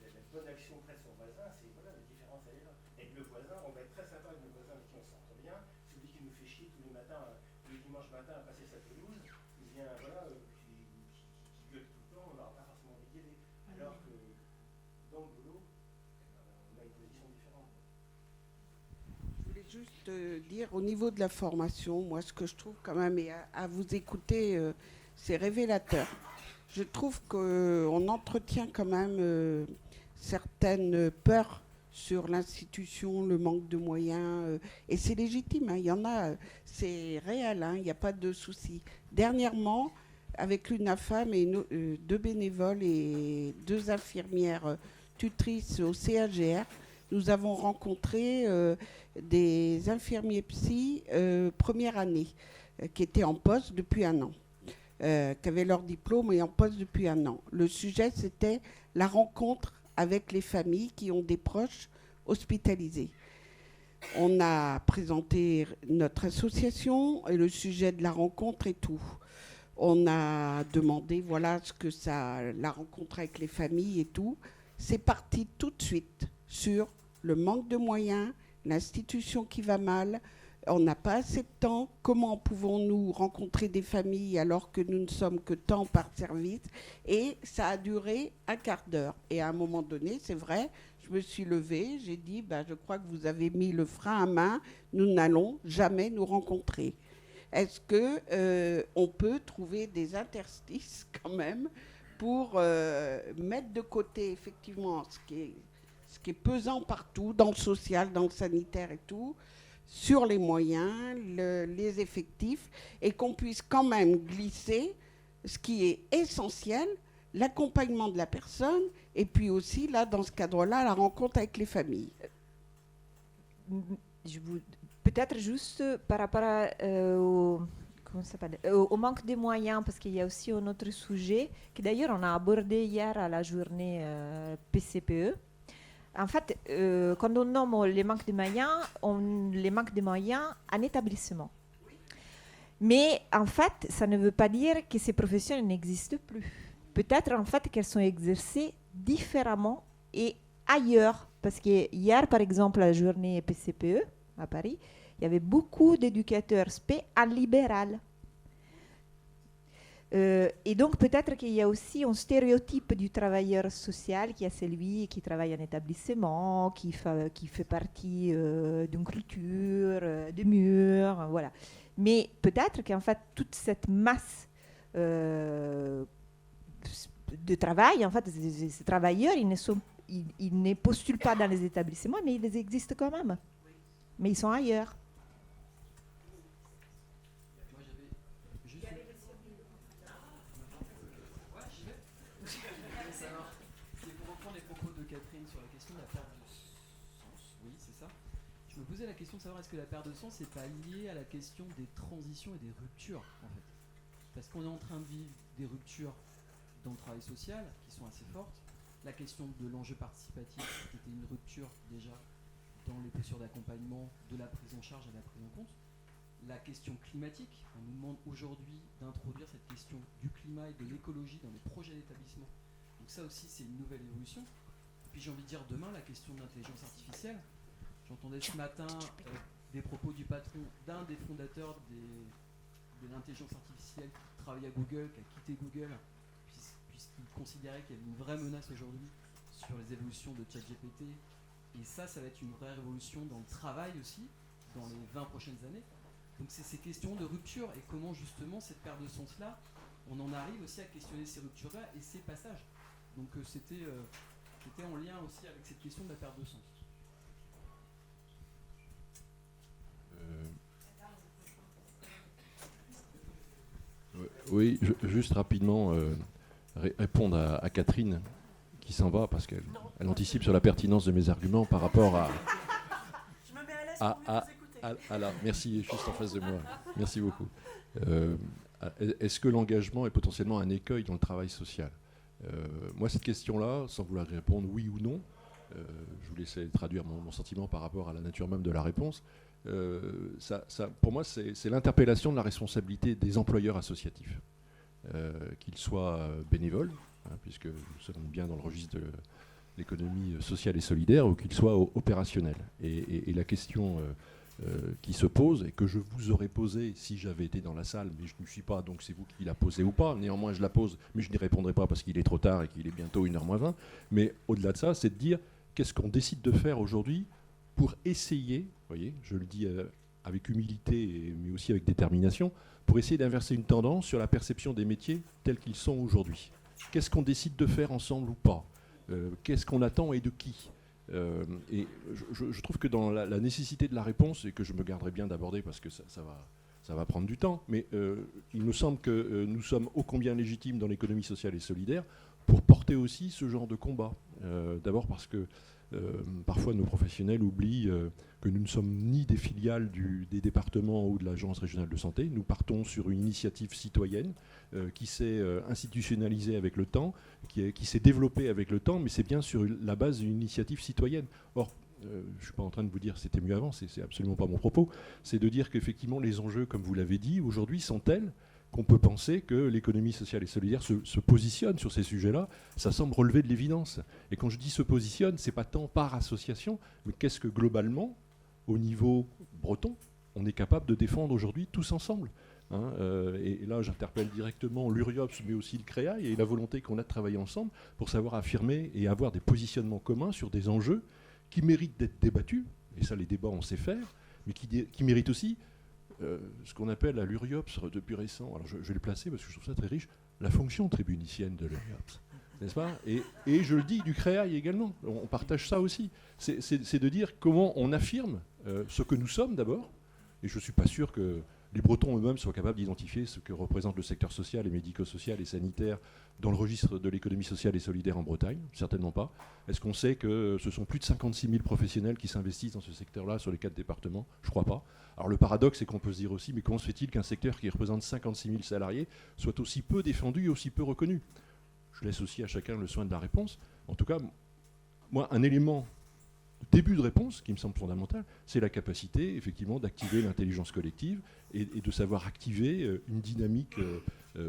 la bonne action près de son voisin, c'est voilà, la différence elle est là. Avec le voisin, on va être très sympa avec le voisin avec qui on s'entend bien, celui qui nous fait chier tous les matins, tous les dimanches matins à passer sa pelouse, ou bien voilà, qui gueule tout le temps, on n'aura pas forcément envie d'y aller. Alors que dans le boulot, on a une position différente. Je voulais juste dire, au niveau de la formation, moi ce que je trouve quand même, et à vous écouter, c'est révélateur. Je trouve qu'on entretient quand même certaines peurs sur l'institution, le manque de moyens, et c'est légitime, hein, il y en a, c'est réel, hein, il n'y a pas de souci. Dernièrement, avec l'UNAFAM et 2 bénévoles et 2 infirmières tutrices au CAGR, nous avons rencontré des infirmiers psy première année, qui étaient en poste depuis 1 an. Qui avaient leur diplôme et en poste depuis 1 an. Le sujet, c'était la rencontre avec les familles qui ont des proches hospitalisés. On a présenté notre association et le sujet de la rencontre et tout. On a demandé voilà ce que la rencontre avec les familles et tout. C'est parti tout de suite sur le manque de moyens, l'institution qui va mal. On n'a pas assez de temps. Comment pouvons-nous rencontrer des familles alors que nous ne sommes que temps par service? Et ça a duré 1/4 d'heure. Et à un moment donné, c'est vrai, je me suis levée, j'ai dit, je crois que vous avez mis le frein à main, nous n'allons jamais nous rencontrer. Est-ce qu'on peut trouver des interstices quand même pour mettre de côté effectivement ce qui est pesant partout, dans le social, dans le sanitaire et tout, sur les moyens, les effectifs, et qu'on puisse quand même glisser ce qui est essentiel, l'accompagnement de la personne, et puis aussi, là, dans ce cadre-là, la rencontre avec les familles. peut-être juste par rapport au manque de moyens, parce qu'il y a aussi un autre sujet que d'ailleurs on a abordé hier à la journée PCPE. En fait, quand on nomme les manques de moyens, on les manque de moyens en établissement. Mais en fait, ça ne veut pas dire que ces professions n'existent plus. Peut-être en fait qu'elles sont exercées différemment et ailleurs. Parce que hier, par exemple, à la journée PCPE à Paris, il y avait beaucoup d'éducateurs spé en libéral. Et donc peut-être qu'il y a aussi un stéréotype du travailleur social qui est celui qui travaille en établissement, qui fait partie d'une culture, de murs, voilà. Mais peut-être qu'en fait toute cette masse de travail, en fait, ces travailleurs, ils ne postulent pas dans les établissements, mais ils existent quand même. Mais ils sont ailleurs. Je me posais la question de savoir est-ce que la perte de sens n'est pas liée à la question des transitions et des ruptures en fait. Parce qu'on est en train de vivre des ruptures dans le travail social qui sont assez fortes. La question de l'enjeu participatif qui était une rupture déjà dans les postures d'accompagnement, de la prise en charge et de la prise en compte. La question climatique, on nous demande aujourd'hui d'introduire cette question du climat et de l'écologie dans les projets d'établissement. Donc ça aussi c'est une nouvelle évolution. Et puis j'ai envie de dire demain la question de l'intelligence artificielle. J'entendais ce matin des propos du patron d'un des fondateurs de l'intelligence artificielle qui travaille à Google, qui a quitté Google, puisqu'il considérait qu'il y avait une vraie menace aujourd'hui sur les évolutions de ChatGPT. Et ça va être une vraie révolution dans le travail aussi, dans les 20 prochaines années. Donc c'est ces questions de rupture et comment justement cette perte de sens-là, on en arrive aussi à questionner ces ruptures-là et ces passages. Donc c'était en lien aussi avec cette question de la perte de sens. Oui, juste rapidement répondre à Catherine qui s'en va parce qu'elle anticipe sur la pertinence de mes arguments par rapport à... Je me mets à l'aise pour mieux vous écouter. Alors, merci, juste en face de moi. Merci beaucoup. Est-ce que l'engagement est potentiellement un écueil dans le travail social ? Moi, cette question-là, sans vouloir répondre oui ou non, je vous laisse traduire mon sentiment par rapport à la nature même de la réponse. Pour moi, c'est l'interpellation de la responsabilité des employeurs associatifs, qu'ils soient bénévoles, puisque nous sommes bien dans le registre de l'économie sociale et solidaire, ou qu'ils soient opérationnels. Et la question qui se pose, et que je vous aurais posée si j'avais été dans la salle, mais je ne suis pas, donc c'est vous qui la posez ou pas, néanmoins je la pose, mais je n'y répondrai pas parce qu'il est trop tard et qu'il est bientôt 1h moins 20, mais au-delà de ça, c'est de dire qu'est-ce qu'on décide de faire aujourd'hui pour essayer, vous voyez, je le dis avec humilité, mais aussi avec détermination, pour essayer d'inverser une tendance sur la perception des métiers tels qu'ils sont aujourd'hui. Qu'est-ce qu'on décide de faire ensemble ou pas ? Qu'est-ce qu'on attend et de qui ? Et je trouve que dans la nécessité de la réponse, et que je me garderai bien d'aborder parce que ça va prendre du temps, mais il me semble que nous sommes ô combien légitimes dans l'économie sociale et solidaire pour porter aussi ce genre de combat. D'abord parce que parfois nos professionnels oublient que nous ne sommes ni des filiales des départements ou de l'agence régionale de santé. Nous partons sur une initiative citoyenne qui s'est institutionnalisée avec le temps, qui s'est développée avec le temps, mais c'est bien sur la base d'une initiative citoyenne. Or, je ne suis pas en train de vous dire c'était mieux avant, c'est absolument pas mon propos, c'est de dire qu'effectivement les enjeux, comme vous l'avez dit, aujourd'hui sont tels qu'on peut penser que l'économie sociale et solidaire se positionne sur ces sujets-là. Ça semble relever de l'évidence. Et quand je dis se positionne, c'est pas tant par association, mais qu'est-ce que globalement, au niveau breton, on est capable de défendre aujourd'hui tous ensemble, hein, et là j'interpelle directement l'URIOPS, mais aussi le CREAI, et la volonté qu'on a de travailler ensemble pour savoir affirmer et avoir des positionnements communs sur des enjeux qui méritent d'être débattus, et ça les débats on sait faire, mais qui méritent aussi ce qu'on appelle à l'URIOPS depuis récent, alors je vais le placer parce que je trouve ça très riche, la fonction tribunicienne de l'URIOPS, n'est-ce pas ? Et je le dis du CREAI également, on partage ça aussi, c'est de dire comment on affirme ce que nous sommes d'abord, et je ne suis pas sûr que les Bretons eux-mêmes soient capables d'identifier ce que représente le secteur social et médico-social et sanitaire dans le registre de l'économie sociale et solidaire en Bretagne. Certainement pas. Est-ce qu'on sait que ce sont plus de 56 000 professionnels qui s'investissent dans ce secteur-là sur les 4 départements? Je crois pas. Alors le paradoxe, c'est qu'on peut se dire aussi, mais comment se fait-il qu'un secteur qui représente 56 000 salariés soit aussi peu défendu et aussi peu reconnu? Je laisse aussi à chacun le soin de la réponse. En tout cas, moi, un élément début de réponse qui me semble fondamental, c'est la capacité effectivement d'activer l'intelligence collective et de savoir activer une dynamique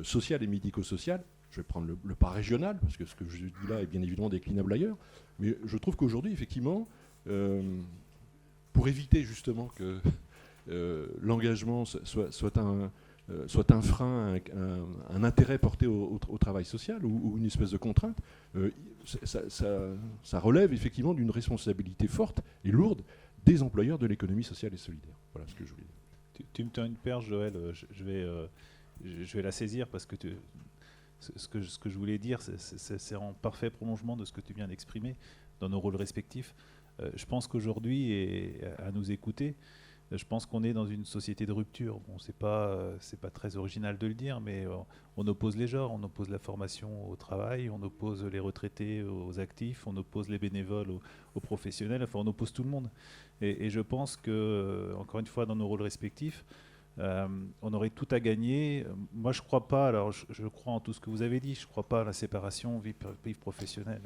sociale et médico-sociale. Je vais prendre le pas régional, parce que ce que je dis là est bien évidemment déclinable ailleurs, mais je trouve qu'aujourd'hui, effectivement, pour éviter justement que l'engagement soit un frein, un intérêt porté au travail social ou une espèce de contrainte, ça relève effectivement d'une responsabilité forte et lourde des employeurs de l'économie sociale et solidaire. Voilà ce que je voulais dire. Tu me tends une perche, Joël. Je vais la saisir parce que ce que je voulais dire, c'est en parfait prolongement de ce que tu viens d'exprimer dans nos rôles respectifs. Je pense qu'aujourd'hui, et à nous écouter, je pense qu'on est dans une société de rupture. Bon, c'est pas très original de le dire, mais on oppose les genres, on oppose la formation au travail, on oppose les retraités aux actifs, on oppose les bénévoles aux professionnels, enfin on oppose tout le monde. Et je pense que, encore une fois, dans nos rôles respectifs, on aurait tout à gagner. Moi, je crois pas, alors je crois en tout ce que vous avez dit, je crois pas à la séparation vie professionnelle,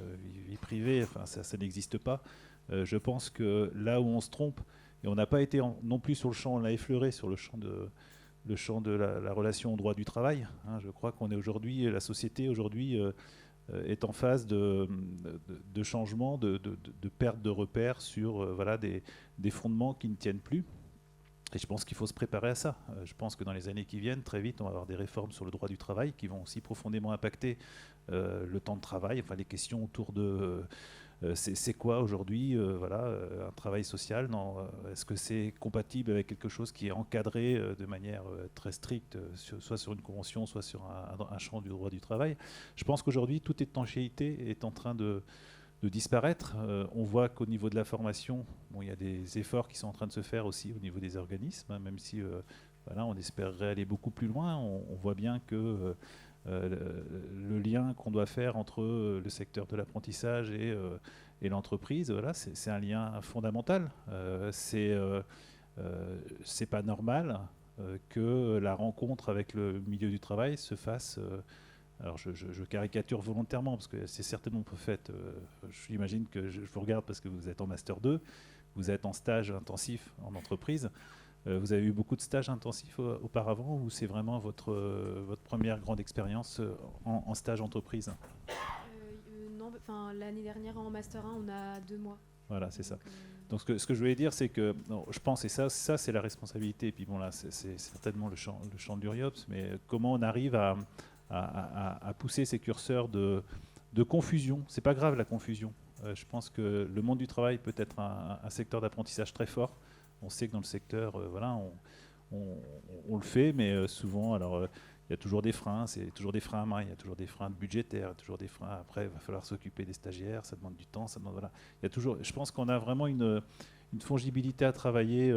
vie privée, enfin ça n'existe pas. Je pense que là où on se trompe, et on n'a pas été non plus sur le champ, on l'a effleuré sur le champ de la relation au droit du travail. Hein. Je crois qu'on est aujourd'hui, la société aujourd'hui est en phase de changement, de perte de repères sur voilà, des fondements qui ne tiennent plus. Et je pense qu'il faut se préparer à ça. Je pense que dans les années qui viennent, très vite, on va avoir des réformes sur le droit du travail qui vont aussi profondément impacter le temps de travail, enfin les questions autour de... c'est quoi aujourd'hui voilà, un travail social? Est-ce que c'est compatible avec quelque chose qui est encadré de manière très stricte, soit sur une convention, soit sur un champ du droit du travail? Je pense qu'aujourd'hui, toute étanchéité est en train de disparaître. On voit qu'au niveau de la formation, bon, il y a des efforts qui sont en train de se faire aussi au niveau des organismes, hein, même si voilà, on espérerait aller beaucoup plus loin. On voit bien que le lien qu'on doit faire entre le secteur de l'apprentissage et l'entreprise, voilà, c'est un lien fondamental. C'est pas normal que la rencontre avec le milieu du travail se fasse... alors je caricature volontairement parce que c'est certainement pas fait. J'imagine que je vous regarde parce que vous êtes en Master 2, vous êtes en stage intensif en entreprise. Vous avez eu beaucoup de stages intensifs auparavant ou c'est vraiment votre première grande expérience en stage entreprise? Non, l'année dernière en Master 1, on a 2 mois. Voilà, c'est ça. Donc ce que je voulais dire, c'est que non, je pense, et ça c'est la responsabilité, et puis bon là, c'est certainement le champ de l'URIOPS, mais comment on arrive à pousser ces curseurs de confusion. C'est pas grave la confusion. Je pense que le monde du travail peut être un secteur d'apprentissage très fort. On sait que dans le secteur, voilà, on le fait, mais souvent, alors il y a toujours des freins, c'est toujours des freins à main, il y a toujours des freins budgétaires, toujours des freins. Après, il va falloir s'occuper des stagiaires, ça demande du temps, ça demande, voilà. Il y a toujours. Je pense qu'on a vraiment une fongibilité à travailler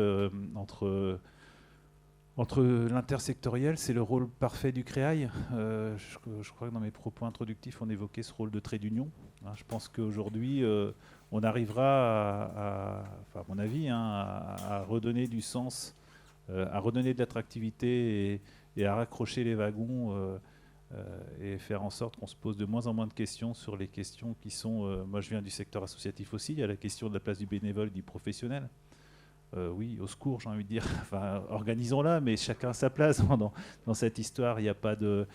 entre l'intersectoriel, c'est le rôle parfait du CREAI. Je crois que dans mes propos introductifs, on évoquait ce rôle de trait d'union. Hein, je pense qu'aujourd'hui, on arrivera, à mon avis, hein, à redonner du sens, à redonner de l'attractivité et à raccrocher les wagons et faire en sorte qu'on se pose de moins en moins de questions sur les questions qui sont... moi, je viens du secteur associatif aussi, il y a la question de la place du bénévole, du professionnel. Oui, au secours, j'ai envie de dire. Enfin, organisons-la, mais chacun a sa place dans cette histoire. Il n'y a pas de.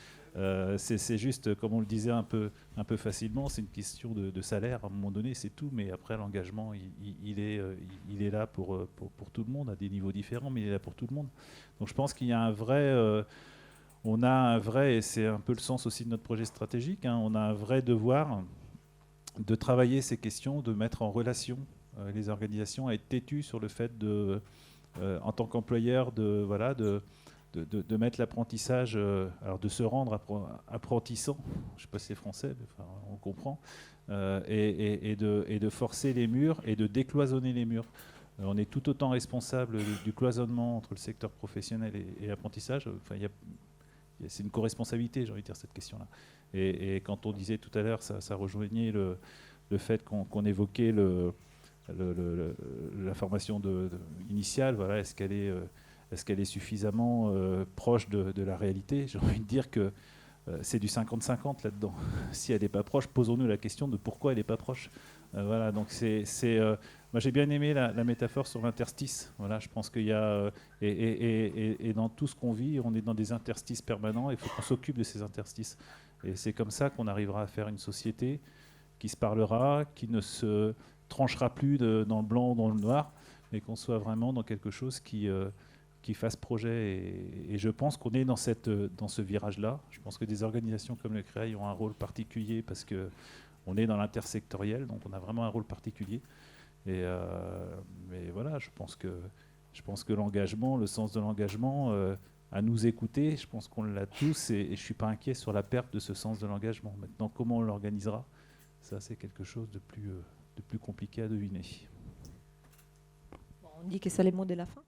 C'est juste, comme on le disait un peu facilement, c'est une question de salaire. À un moment donné, c'est tout. Mais après, l'engagement, il est là pour tout le monde, à des niveaux différents, mais il est là pour tout le monde. Donc, je pense qu'il y a un vrai. On a un vrai, et c'est un peu le sens aussi de notre projet stratégique. Hein, on a un vrai devoir de travailler ces questions, de mettre en relation les organisations, à être têtues sur le fait en tant qu'employeur, de mettre l'apprentissage, alors de se rendre apprentissant, je ne sais pas si c'est français, mais enfin, on comprend, et de forcer les murs et de décloisonner les murs. On est tout autant responsable du cloisonnement entre le secteur professionnel et l'apprentissage. Enfin, c'est une co-responsabilité, j'ai envie de dire, cette question-là. Et quand on disait tout à l'heure, ça rejoignait le fait qu'on évoquait la formation initiale. Voilà, est-ce qu'elle est suffisamment proche de la réalité? J'ai envie de dire que c'est du 50-50 là-dedans. Si elle n'est pas proche, posons-nous la question de pourquoi elle n'est pas proche. Voilà, donc moi j'ai bien aimé la métaphore sur l'interstice. Voilà, je pense qu'il y a et dans tout ce qu'on vit, on est dans des interstices permanents. Il faut qu'on s'occupe de ces interstices. Et c'est comme ça qu'on arrivera à faire une société qui se parlera, qui ne se tranchera plus dans le blanc ou dans le noir, mais qu'on soit vraiment dans quelque chose qui fasse projet. Et je pense qu'on est dans ce virage-là. Je pense que des organisations comme le CREAI ont un rôle particulier parce qu'on est dans l'intersectoriel, donc on a vraiment un rôle particulier. Mais voilà, je pense que l'engagement, le sens de l'engagement, à nous écouter, je pense qu'on l'a tous et je ne suis pas inquiet sur la perte de ce sens de l'engagement. Maintenant, comment on l'organisera, ça c'est quelque chose de plus compliqué à deviner. On dit que c'est les mots de la fin.